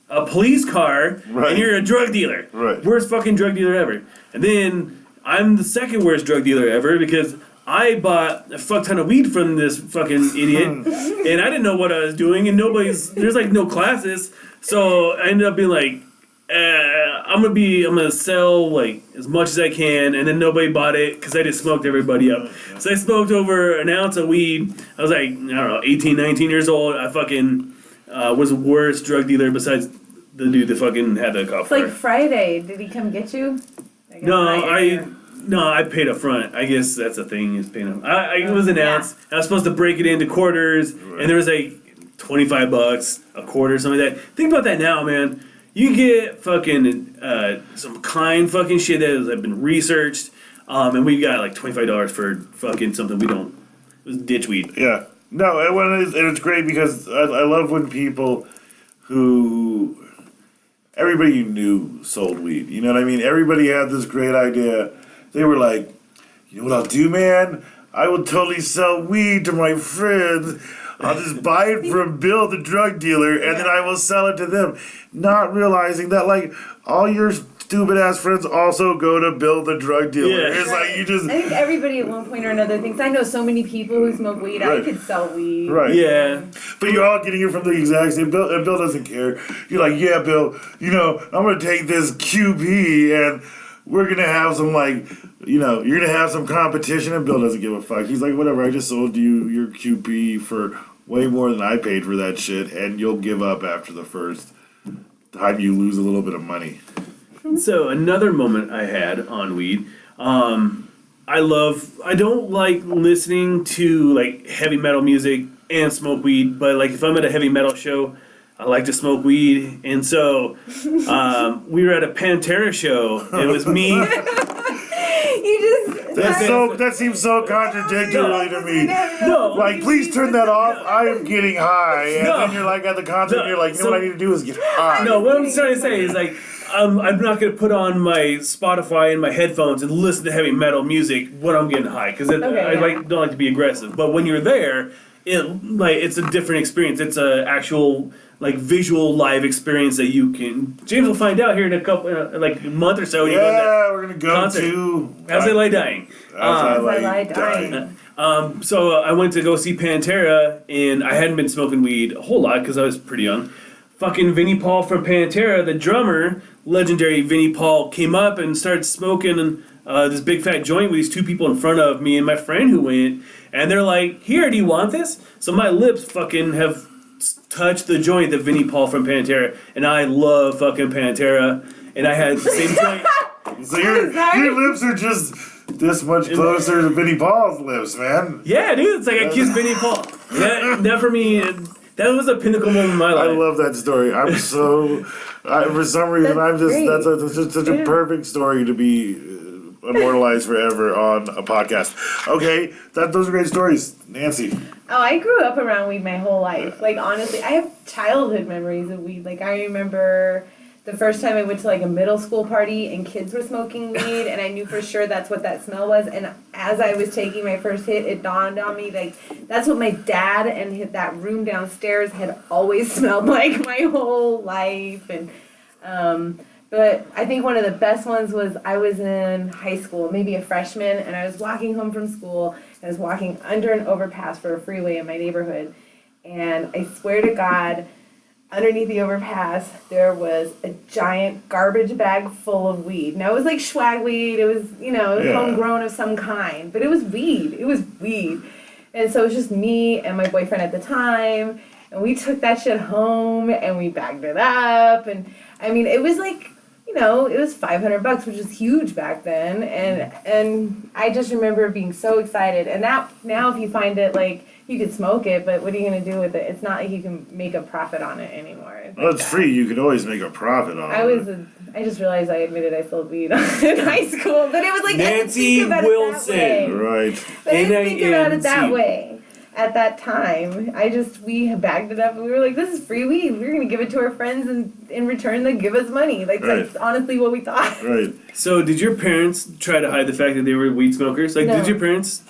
a police car and you're a drug dealer? Right. Worst fucking drug dealer ever. And then I'm the second worst drug dealer ever because I bought a fuck ton of weed from this fucking idiot, and I didn't know what I was doing, and there's like no classes, so I ended up being like, I'm gonna sell like as much as I can, and then nobody bought it because I just smoked everybody up. So I smoked over an ounce of weed. I was like, I don't know, 18, 19 years old. I fucking was the worst drug dealer besides the dude that fucking had the cop It's car. like Friday. Did he come get you? No, I paid up front. I guess that's the thing, is paying up. It was an ounce. I was supposed to break it into quarters, and there was like $25 a quarter, something like that. Think about that now, man. You get fucking some kind fucking shit that has been researched, and we got like $25 for fucking something we don't. It was ditch weed. Yeah. No, and it's great because I love when people who everybody you knew sold weed. You know what I mean? Everybody had this great idea. They were like, you know what I'll do, man? I will totally sell weed to my friends. I'll just buy it from Bill, the drug dealer, and then I will sell it to them. Not realizing that, like, all your stupid ass friends also go to Bill, the drug dealer. Yeah. It's like you just. I think everybody at one point or another thinks, I know so many people who smoke weed, I Right. could sell weed. Right. Yeah. But you're all getting it from the exact same Bill, and Bill doesn't care. You're like, yeah, Bill, I'm going to take this QP, and we're going to have some, you're going to have some competition, and Bill doesn't give a fuck. He's like, whatever, I just sold you your QP for way more than I paid for that shit, and you'll give up after the first time you lose a little bit of money. So another moment I had on weed, I don't like listening to like heavy metal music and smoke weed, but like if I'm at a heavy metal show, I like to smoke weed. And so we were at a Pantera show, and it was me. That seems so contradictory to me. No. Like, please turn that off. I am getting high. And then you're like at the concert, and you're like, what I need to do is get high. No, what I'm trying to say is like, I'm not going to put on my Spotify and my headphones and listen to heavy metal music when I'm getting high, because don't like to be aggressive. But when you're there, it's a different experience. It's a actual like visual live experience that you can. James will find out here in a couple like a month or so. Yeah, we're gonna go concert. to As I Lie Dying. As I Lie Dying. So I went to go see Pantera, and I hadn't been smoking weed a whole lot because I was pretty young. Fucking Vinnie Paul from Pantera, the drummer, legendary Vinnie Paul, came up and started smoking this big fat joint with these two people in front of me and my friend who went, and they're like, "Here, do you want this?" So my lips fucking have touched the joint that Vinnie Paul from Pantera, and I love fucking Pantera, and I had the same joint. So your lips are just this much closer to Vinnie Paul's lips, man. Yeah, dude, it's like I kissed Vinnie Paul. That for me, that was a pinnacle moment in my life. I love that story. I'm so, for some reason, that's just such a perfect story to be immortalized forever on a podcast. Okay, those are great stories, Nancy. Oh, I grew up around weed my whole life. Like, honestly, I have childhood memories of weed. Like, I remember the first time I went to, like, a middle school party and kids were smoking weed, and I knew for sure that's what that smell was. And as I was taking my first hit, it dawned on me, like, that's what my dad and that room downstairs had always smelled like my whole life. And But I think one of the best ones was I was in high school, maybe a freshman, and I was walking home from school. I was walking under an overpass for a freeway in my neighborhood. And I swear to God, underneath the overpass, there was a giant garbage bag full of weed. Now, it was like swag weed. It was, it was homegrown of some kind. But it was weed. It was weed. And so it was just me and my boyfriend at the time. And we took that shit home and we bagged it up. And, I mean, it was like... it was $500, which was huge back then, and I just remember being so excited. And now if you find it, like, you could smoke it, but what are you gonna do with it? It's not like you can make a profit on it anymore. Well, it's free. You can always make a profit on it. I just realized I admitted I sold weed in high school, but it was like Nancy Wilson, right? But I didn't think about it that way. At that time, we bagged it up and we were like, this is free weed. We're going to give it to our friends and in return they give us money. Like, that's honestly what we thought. Right. So did your parents try to hide the fact that they were weed smokers? Like, No. Did your parents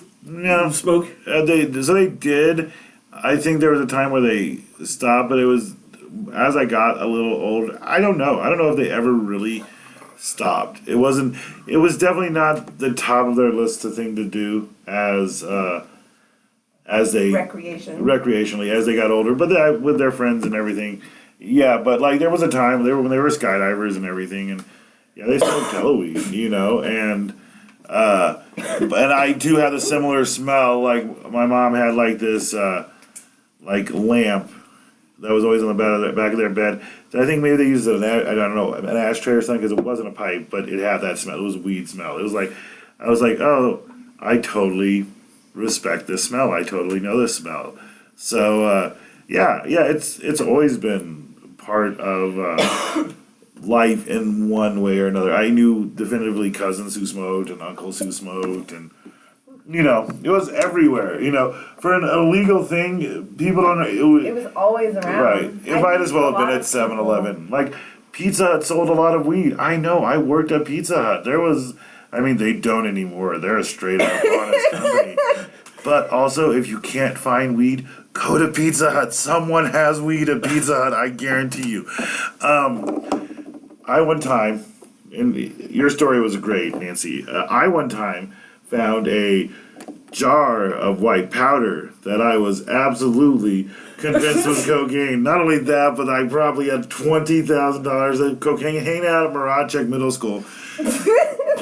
smoke? They did. I think there was a time where they stopped, but it was, as I got a little older, I don't know. I don't know if they ever really stopped. It was definitely not the top of their list of thing to do as they recreationally as they got older, but with their friends and everything, But like there was a time when they were skydivers and everything, and they smoked Halloween, and and I too had a similar smell. Like my mom had like this like lamp that was always on the back of their bed. So I think maybe they used an ashtray or something because it wasn't a pipe, but it had that smell. It was a weed smell. It was like I was like, oh, I totally respect this smell. I totally know this smell. So it's always been part of life in one way or another. I knew definitively cousins who smoked and uncles who smoked, and it was everywhere. For an illegal thing, people don't know. It was always around. Right. It might as well have been at 7-Eleven. Like Pizza Hut sold a lot of weed. I know. I worked at Pizza Hut. They don't anymore. They're a straight up honest company. But also, if you can't find weed, go to Pizza Hut. Someone has weed at Pizza Hut, I guarantee you. I one time, and your story was great, Nancy. I one time found a jar of white powder that I was absolutely convinced was cocaine. Not only that, but I probably had $20,000 of cocaine hanging out at Marachek Middle School.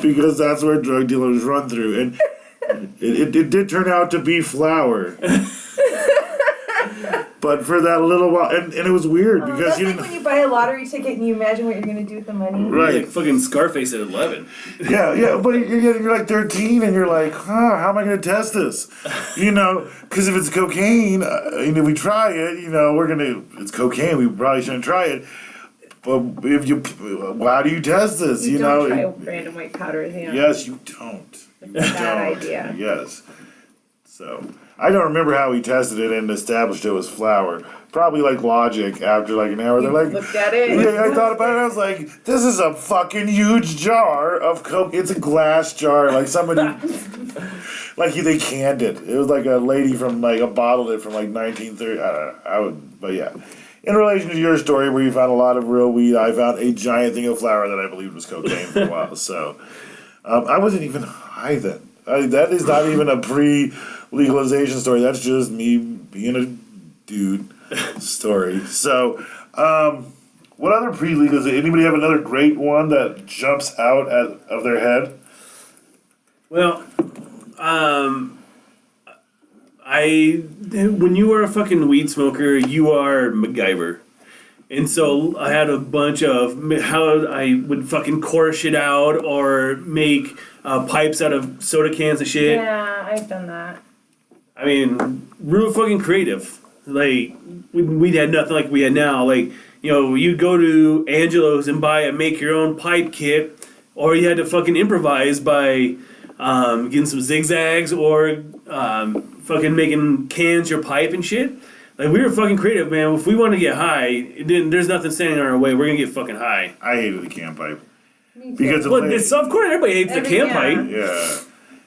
Because that's where drug dealers run through. And it did turn out to be flour. But for that little while, and it was weird because that's like when you buy a lottery ticket and you imagine what you're going to do with the money. Right. Like fucking Scarface at 11. Yeah, but you're like 13 and you're like, how am I going to test this? Because if it's cocaine, and if we try it, it's cocaine, we probably shouldn't try it. But how do you test this? You don't try random white powders, Yes, you don't. It's a bad idea. Yes. So, I don't remember how we tested it and established it was flour. Probably like logic after like an hour. They're like, looked at it. Yeah, I thought about it. I was like, this is a fucking huge jar of Coke. It's a glass jar. Like somebody, like they canned it. It was like a lady from like a bottled it from like 1930. But yeah. In relation to your story where you found a lot of real weed, I found a giant thing of flour that I believed was cocaine for a while. So I wasn't even high then. That is not even a pre-legalization story. That's just me being a dude story. So what other pre-legalization? Anybody have another great one that jumps out of their head? Well, when you are a fucking weed smoker, you are MacGyver. And so I had a bunch of how I would fucking core shit out or make pipes out of soda cans and shit. Yeah, I've done that. I mean, real fucking creative. Like, we had nothing like we had now. Like, you'd go to Angelo's and buy a make your own pipe kit, or you had to fucking improvise by getting some zigzags or fucking making cans your pipe and shit. Like, we were fucking creative, man. If we want to get high, there's nothing standing in our way. We're gonna get fucking high. I hated the can pipe. Me too. Because of course, everybody hates the can pipe.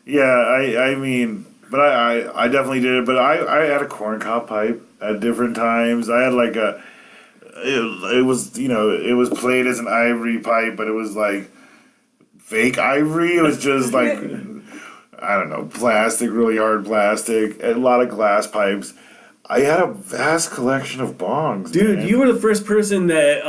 Yeah. I mean, but I definitely did it. But I had a corn cob pipe at different times. I had like it was, it was played as an ivory pipe, but it was like fake ivory. It was just like, I don't know, plastic, really hard plastic, a lot of glass pipes. I had a vast collection of bongs. Dude, man. you were the first person that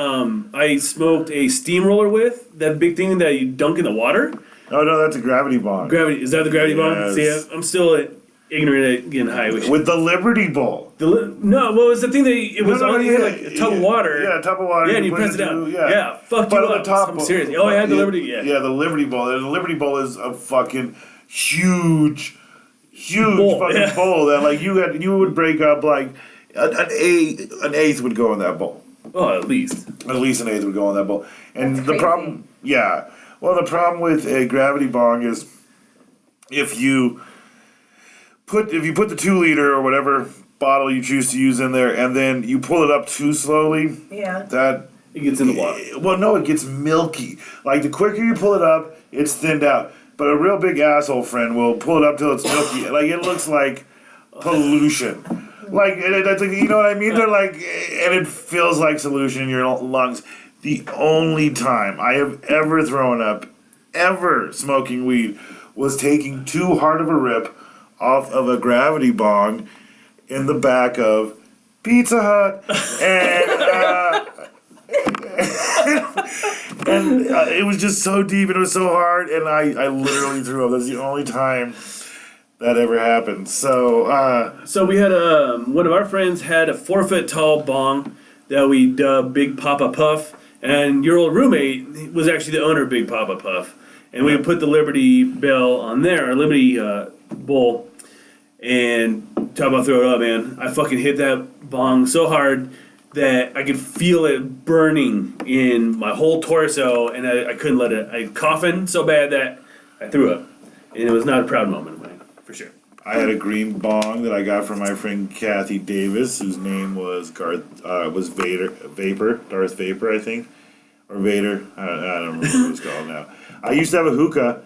I smoked a steamroller with. That big thing that you dunk in the water. Oh no, that's a gravity bong. Gravity, is that the gravity bong? Yes. See, I'm still ignorant at getting high. With the Liberty Bowl. No, what was the thing that it was on like a tub of water? Yeah, a tub of water. Yeah, and you put press it down. through, Yeah, fuck but you on up. the top I'm serious. Oh, I had the Liberty. Yeah, yeah, the Liberty Bowl. And the Liberty Bowl is a fucking huge bowl, fucking bowl that like you would break up like an eighth would go in that bowl. Oh, at least an eighth would go in that bowl. And That's the crazy. problem, the problem with a gravity bong is if you put the 2 liter or whatever bottle you choose to use in there, and then you pull it up too slowly, Yeah. that it gets in the water. well, no, it gets milky. Like the quicker you pull it up, it's thinned out. But a real big asshole friend will pull it up till it's milky. Like it looks like pollution. Like you know what I mean? They're like, and it feels like solution in your lungs. The only time I have ever thrown up, ever smoking weed, was taking too hard of a rip off of a gravity bong in the back of Pizza Hut, and it was just so deep and it was so hard, and I literally threw up. That's the only time that ever happened. So So we had one of our friends had a 4-foot tall bong that we dubbed Big Papa Puff, and your old roommate was actually the owner of Big Papa Puff, and we put the Liberty Bell on there, or Liberty bowl, and talk about throw it up, man. I fucking hit that bong so hard that I could feel it burning in my whole torso, and I couldn't let it. I coughing so bad that I threw up, and it was not a proud moment of mine, for sure. I had a green bong that I got from my friend Kathy Davis, whose name was Darth Vapor, I think, or Vader. I don't remember what it's called now. I used to have a hookah.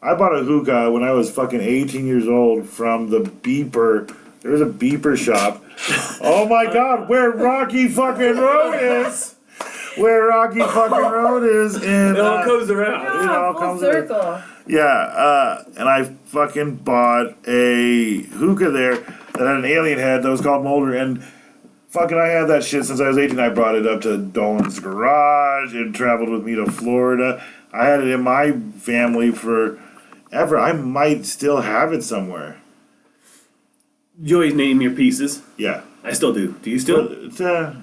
I bought a hookah when I was fucking 18 years old from the Beeper. There was a Beeper shop. Oh my God, where Rocky fucking Road is. Where Rocky fucking Road is in. It all comes around. It all full comes circle. Yeah, and I fucking bought a hookah there that had an alien head that was called Molder, and fucking I had that shit since I was 18. I brought it up to Dolan's garage. It traveled with me to Florida. I had it in my family forever. I might still have it somewhere. You always name your pieces. Yeah. I still do. Do you still?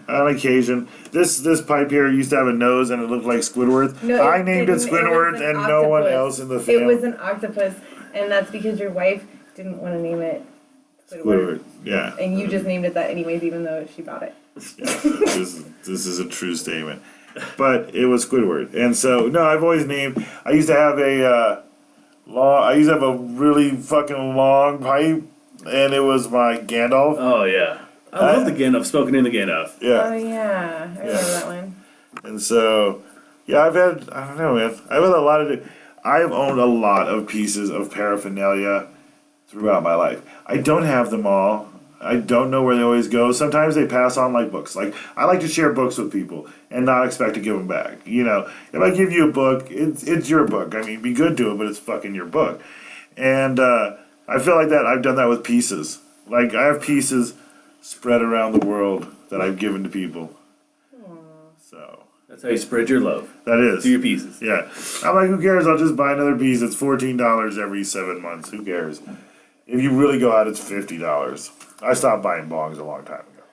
On occasion. This pipe here used to have a nose and it looked like Squidward. No, I named it didn't. Squidward was and an no one octopus. else in the family. It was an octopus, and that's because your wife didn't want to name it Squidward. Yeah. And you just named it that anyways, even though she bought it. Yeah, this is a true statement. But it was Squidward. And so, no, I've always named... I used to have a really fucking long pipe, and it was my Gandalf. Oh, yeah. I love the Gandalf, smoking in the Gandalf. Yeah. Oh, yeah. I remember that one. And so, yeah, I don't know, man. I've had a lot of... I've owned a lot of pieces of paraphernalia throughout my life. I don't have them all. I don't know where they always go. Sometimes they pass on like books. Like, I like to share books with people and not expect to give them back. You know, if I give you a book, it's your book. I mean, be good to it, but it's fucking your book. And I feel like that. I've done that with pieces. Like, I have pieces spread around the world that I've given to people. So That's how you spread your love. that is. Through your pieces. Yeah. I'm like, who cares? I'll just buy another piece. It's $14 every 7 months. Who cares? If you really go out, it's $50. I stopped buying bongs a long time ago.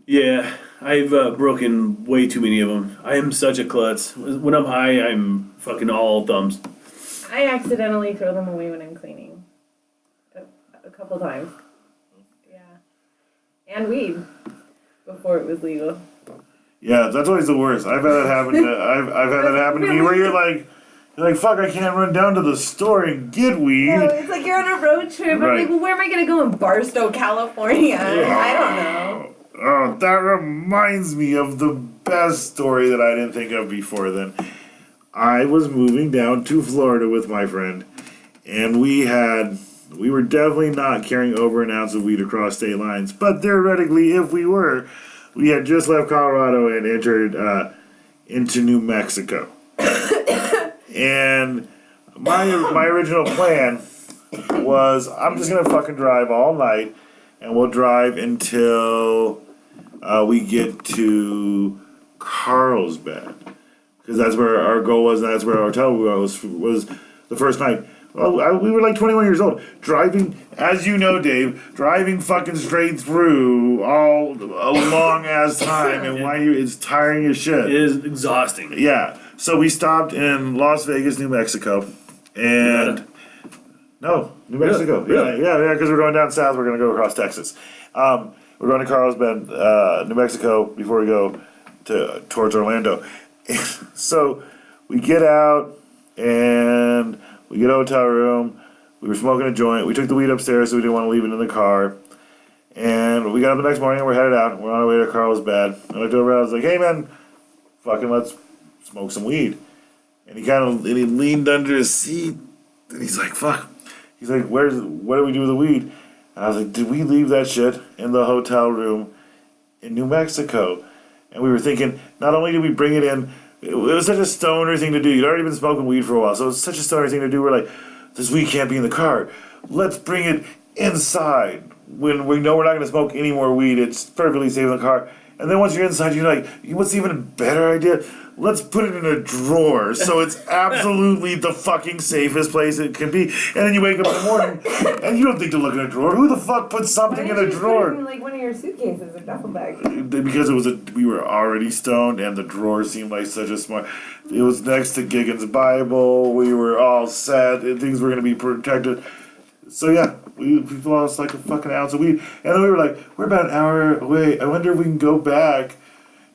Yeah, I've broken way too many of them. I am such a klutz. When I'm high, I'm fucking all thumbs. I accidentally throw them away when I'm cleaning. A couple times. Yeah. And weed. Before it was legal. Yeah, that's always the worst. I've had that happen. I've had that happen to me where you're like, fuck, I can't run down to the store and get weed. No, it's like you're on a road trip. Right. I'm like, well, where am I going to go in Barstow, California? I don't know. Oh, that reminds me of the best story that I didn't think of before then. I was moving down to Florida with my friend, and we were definitely not carrying over an ounce of weed across state lines, but theoretically, if we were, we had just left Colorado and entered into New Mexico. And my original plan was I'm just gonna fucking drive all night, and we'll drive until we get to Carlsbad, because that's where our goal was, and that's where our hotel was the first night. Well, we were like 21 years old, driving, as you know, Dave, driving fucking straight through all a long ass time, and it's tiring as shit. It is exhausting. Yeah. So we stopped in Las Vegas, New Mexico, and no, New Mexico. Really? Yeah, because we're going down south. We're going to go across Texas. We're going to Carlsbad, New Mexico, before we go towards Orlando. So we get out and we get a hotel room. We were smoking a joint. We took the weed upstairs, so we didn't want to leave it in the car. And we got up the next morning and we're headed out. We're on our way to Carlsbad. I looked over. I was like, "Hey, man, fucking let's smoke some weed." And he leaned under his seat. And he's like, "Fuck." He's like, what do we do with the weed? And I was like, "Did we leave that shit in the hotel room in New Mexico?" And we were thinking, not only did we bring it in, it was such a stoner thing to do. You'd already been smoking weed for a while, so it was such a stoner thing to do. We're like, this weed can't be in the car. Let's bring it inside. When we know we're not going to smoke any more weed, it's perfectly safe in the car. And then once you're inside, you're like, what's even a better idea? Let's put it in a drawer, so it's absolutely the fucking safest place it can be. And then you wake up in the morning, and you don't think to look in a drawer. Who the fuck puts something in a drawer? Put it in like one of your suitcases or duffel bags. Because we were already stoned, and the drawer seemed like such a smart. It was next to Giggins' Bible. We were all set, and things were going to be protected. So yeah, we lost like a fucking ounce of weed, and then we were like, we're about an hour away. I wonder if we can go back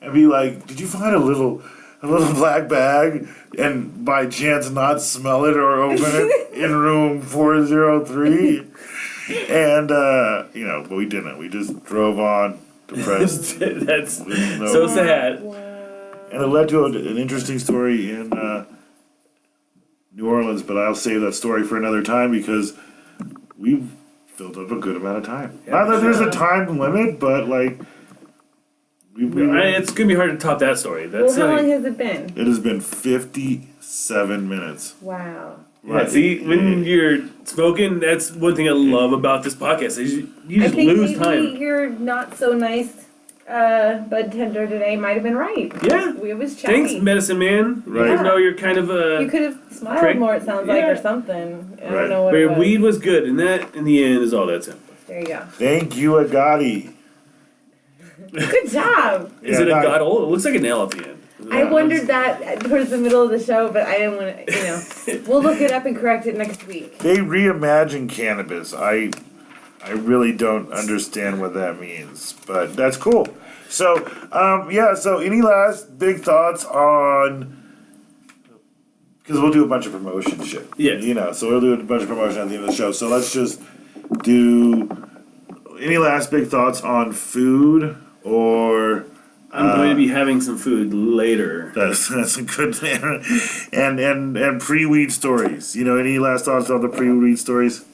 and be like, did you find a little black bag, and by chance not smell it or open it in room 403? And but we didn't. We just drove on, depressed. That's so sad. And it led to an interesting story in New Orleans, but I'll save that story for another time because we've filled up a good amount of time. Yeah, Not that there's a time limit, but like it's gonna be hard to top that story. That's how long has it been? It has been 57 minutes. Wow. Yeah, see, when you're smoking, that's one thing I love about this podcast. Is you just lose maybe time. Your not so nice bud tender today might have been right. Yeah. We was chatty. Thanks, medicine man. Right. Even though you're kind of a... You could have smiled prick. more, it sounds like, or something. I don't know what But it was. weed was good, and that, in the end, is all that's happened. There you go. Thank you, Agati. Good job. Is it a god old? It looks like an L at the end. I wondered that towards the middle of the show, but I didn't want to, We'll look it up and correct it next week. They reimagined cannabis. I really don't understand what that means, but that's cool. So, so any last big thoughts on... Because we'll do a bunch of promotion shit. Yeah. So we'll do a bunch of promotion at the end of the show. So let's just do... Any last big thoughts on food or... I'm going to be having some food later. That's a good thing. And pre-weed stories. Any last thoughts on the pre-weed stories?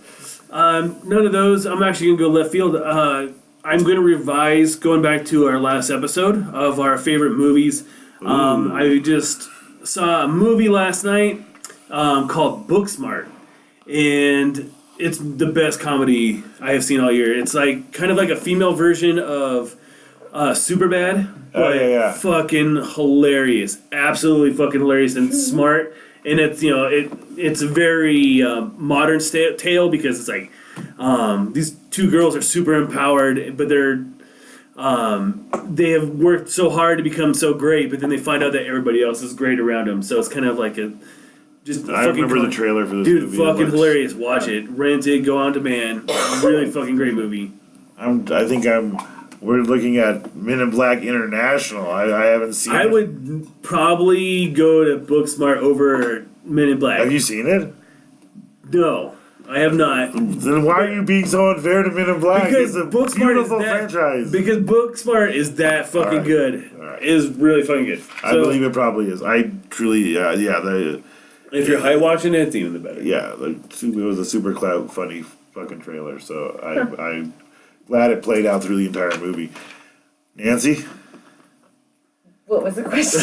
None of those. I'm actually going to go left field. I'm going to revise going back to our last episode of our favorite movies. I just saw a movie last night called Booksmart. And it's the best comedy I have seen all year. It's like kind of like a female version of Superbad. But fucking hilarious. Absolutely fucking hilarious and smart. And it's, it's a very modern tale because it's like these two girls are super empowered, but they have worked so hard to become so great, but then they find out that everybody else is great around them. So it's kind of like I remember the trailer for this movie. Dude, fucking hilarious. Watch it. Rent it. Go on demand. Really fucking great movie. We're looking at Men in Black International. I haven't seen it. I would probably go to Booksmart over Men in Black. Have you seen it? No, I have not. Then why are you being so unfair to Men in Black? Because it's a Booksmart beautiful is that, franchise. Because Booksmart is that fucking good. Right. It is really fucking good. I believe it probably is. I truly, if you're high watching it, it's even the better. Yeah, it was a super funny fucking trailer. So I'm glad it played out through the entire movie. Nancy? What was the question?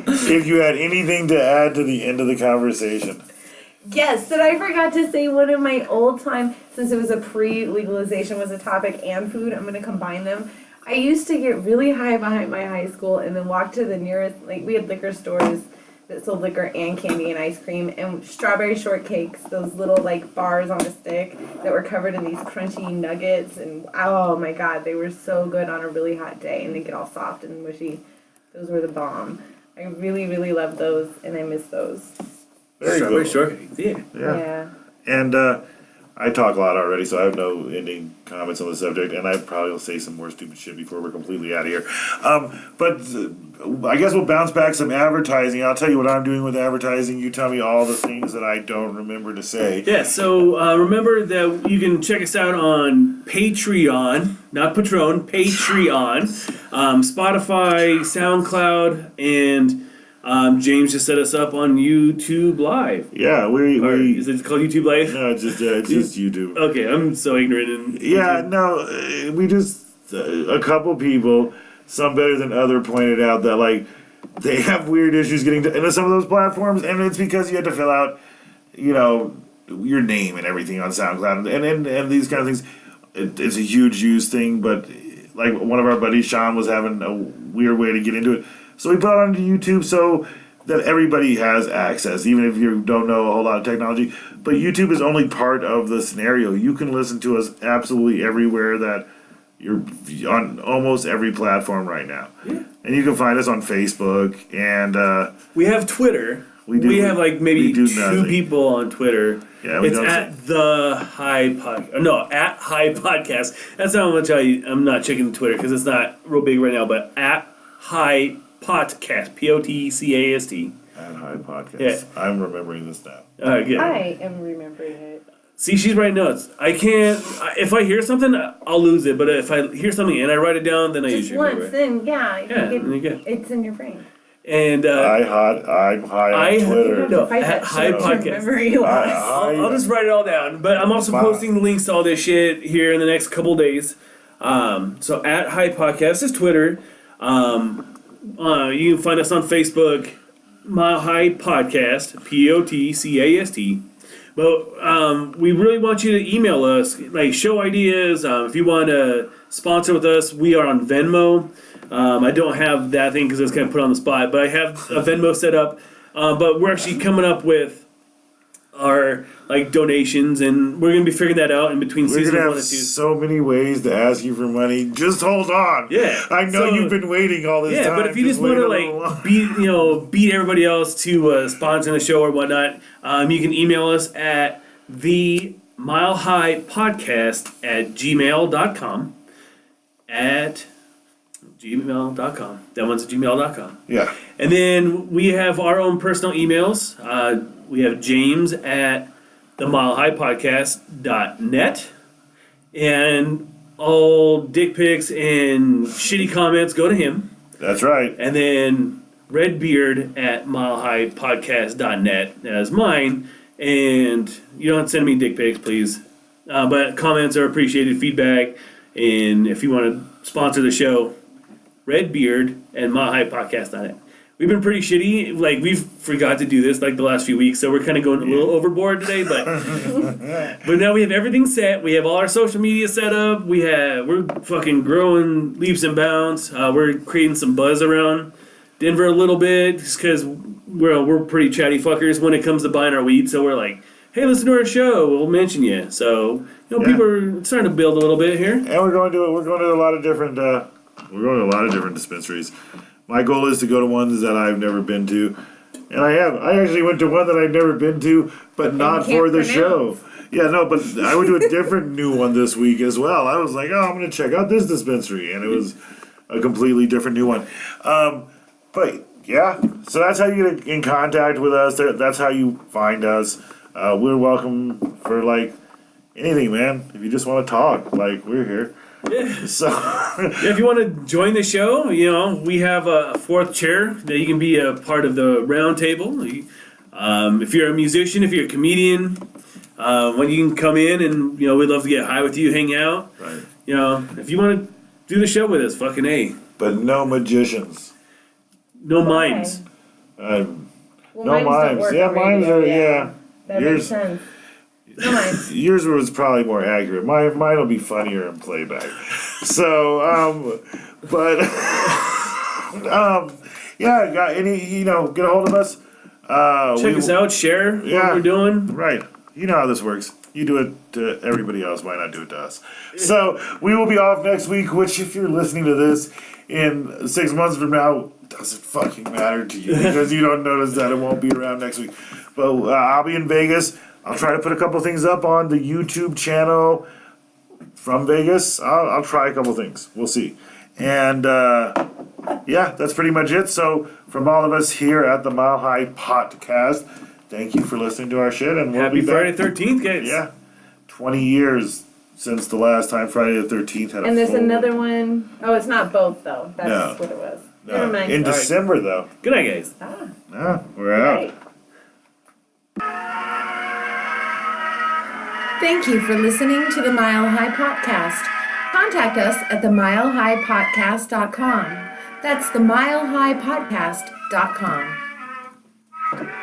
If you had anything to add to the end of the conversation. Yes, that I forgot to say one of my old time, since it was a pre-legalization was a topic and food, I'm going to combine them. I used to get really high behind my high school and then walk to the nearest, like we had liquor stores that sold liquor and candy and ice cream and strawberry shortcakes, those little like bars on a stick that were covered in these crunchy nuggets, and oh my god, they were so good on a really hot day and they get all soft and mushy. Those were the bomb. I really, really love those and I miss those. Very Strawberry cool. shortcake. Yeah. Yeah. And I talk a lot already, so I have no ending comments on the subject, and I probably will say some more stupid shit before we're completely out of here. But I guess we'll bounce back some advertising. I'll tell you what I'm doing with advertising. You tell me all the things that I don't remember to say. Yeah, so remember that you can check us out on Patreon, not Patron, Patreon, Spotify, SoundCloud, and James just set us up on YouTube Live. Yeah, Or is it called YouTube Live? No, it's just YouTube. Okay, I'm so ignorant. Yeah, no, we just a couple people, some better than other, pointed out that like they have weird issues getting into some of those platforms, and it's because you had to fill out, your name and everything on SoundCloud, and these kind of things. It's a huge use thing, but like one of our buddies, Sean, was having a weird way to get into it, so we put it onto YouTube so that everybody has access, even if you don't know a whole lot of technology. But YouTube is only part of the scenario. You can listen to us absolutely everywhere that you're on, almost every platform right now. Yeah. And you can find us on Facebook, and We have Twitter. We have like maybe two people on Twitter. Yeah, it's at the High Podcast. No, at High Podcast. That's how much I'm not checking Twitter because it's not real big right now. But at High Podcast, Podcast. At High Podcast. Yeah. I'm remembering this now. All right, good. I am remembering it. See, she's writing notes. I can't. If I hear something, I'll lose it. But if I hear something and I write it down, then I Just usually once, remember it. then yeah, Then you get. it's in your brain. And I'm high on Twitter. No, Fight at that High shit. Podcast. Memory loss. I'll just write it all down. But I'm also posting links to all this shit here in the next couple days. So at High Podcast is Twitter. You can find us on Facebook, Mile High Podcast, Podcast. But we really want you to email us, like show ideas. If you want to sponsor with us, we are on Venmo. I don't have that thing because it's kind of put on the spot, but I have a Venmo set up. But we're actually coming up with our like donations, and we're gonna be figuring that out in between We're season gonna 1 have and 2. so many ways to ask you for money. Just hold on. Yeah. I know So- you've been waiting all this time. Yeah, but if you just want wait to a little longer. beat everybody else to sponsor the show or whatnot, you can email us at the Mile High Podcast at gmail.com. At gmail.com. That one's at gmail.com. Yeah. And then we have our own personal emails. We have James at themilehighpodcast.net. And all dick pics and shitty comments go to him. That's right. And then Redbeard at milehighpodcast.net as mine. And you don't send me dick pics, please. But comments are appreciated, feedback. And if you want to sponsor the show, Redbeard and milehighpodcast.net. We've been pretty shitty. Like, we've forgot to do this like the last few weeks, so we're kind of going a little overboard today. But but now we have everything set. We have all our social media set up. We're fucking growing leaps and bounds. We're creating some buzz around Denver a little bit, just because we're pretty chatty fuckers when it comes to buying our weed. So we're like, hey, listen to our show. We'll mention you. So people are starting to build a little bit here. And we're going to a lot of different dispensaries. My goal is to go to ones that I've never been to, and I have. I actually went to one that I've never been to, but not for the show. Yeah, no, but I went to a different new one this week as well. I was like, oh, I'm going to check out this dispensary, and it was a completely different new one. But yeah, so that's how you get in contact with us. That's how you find us. We're welcome for like anything, man. If you just want to talk, like we're here. Yeah. So if you want to join the show, we have a fourth chair that you can be a part of the round table. If you're a musician, if you're a comedian, when you can come in and we'd love to get high with you, hang out. Right. If you want to do the show with us, fucking A. But no magicians. No Why? mimes. Well, No mimes don't mimes. work Yeah, on mimes radio, are, yeah. That Yours- makes sense. No mimes. Yours was probably more accurate. Mine will be funnier in playback. So, but, yeah, got any, get a hold of us. Check us out, share Yeah. what we're doing. Right. You know how this works. You do it to everybody else, why not do it to us? So, we will be off next week, which, if you're listening to this in 6 months from now, doesn't fucking matter to you because you don't notice that it won't be around next week. But I'll be in Vegas. I'll try to put a couple things up on the YouTube channel from Vegas. I'll try a couple things. We'll see. And yeah, that's pretty much it. So from all of us here at the Mile High Podcast, thank you for listening to our shit. And we'll Happy be Friday back. 13th, guys. Yeah, 20 years since the last time Friday the 13th had a And there's full another one. Oh, it's not both though. That's No. what it was. No, Never mind. in All right. December though. Good night, guys. Yeah, we're out. Right. Thank you for listening to the Mile High Podcast. Contact us at themilehighpodcast.com. That's themilehighpodcast.com.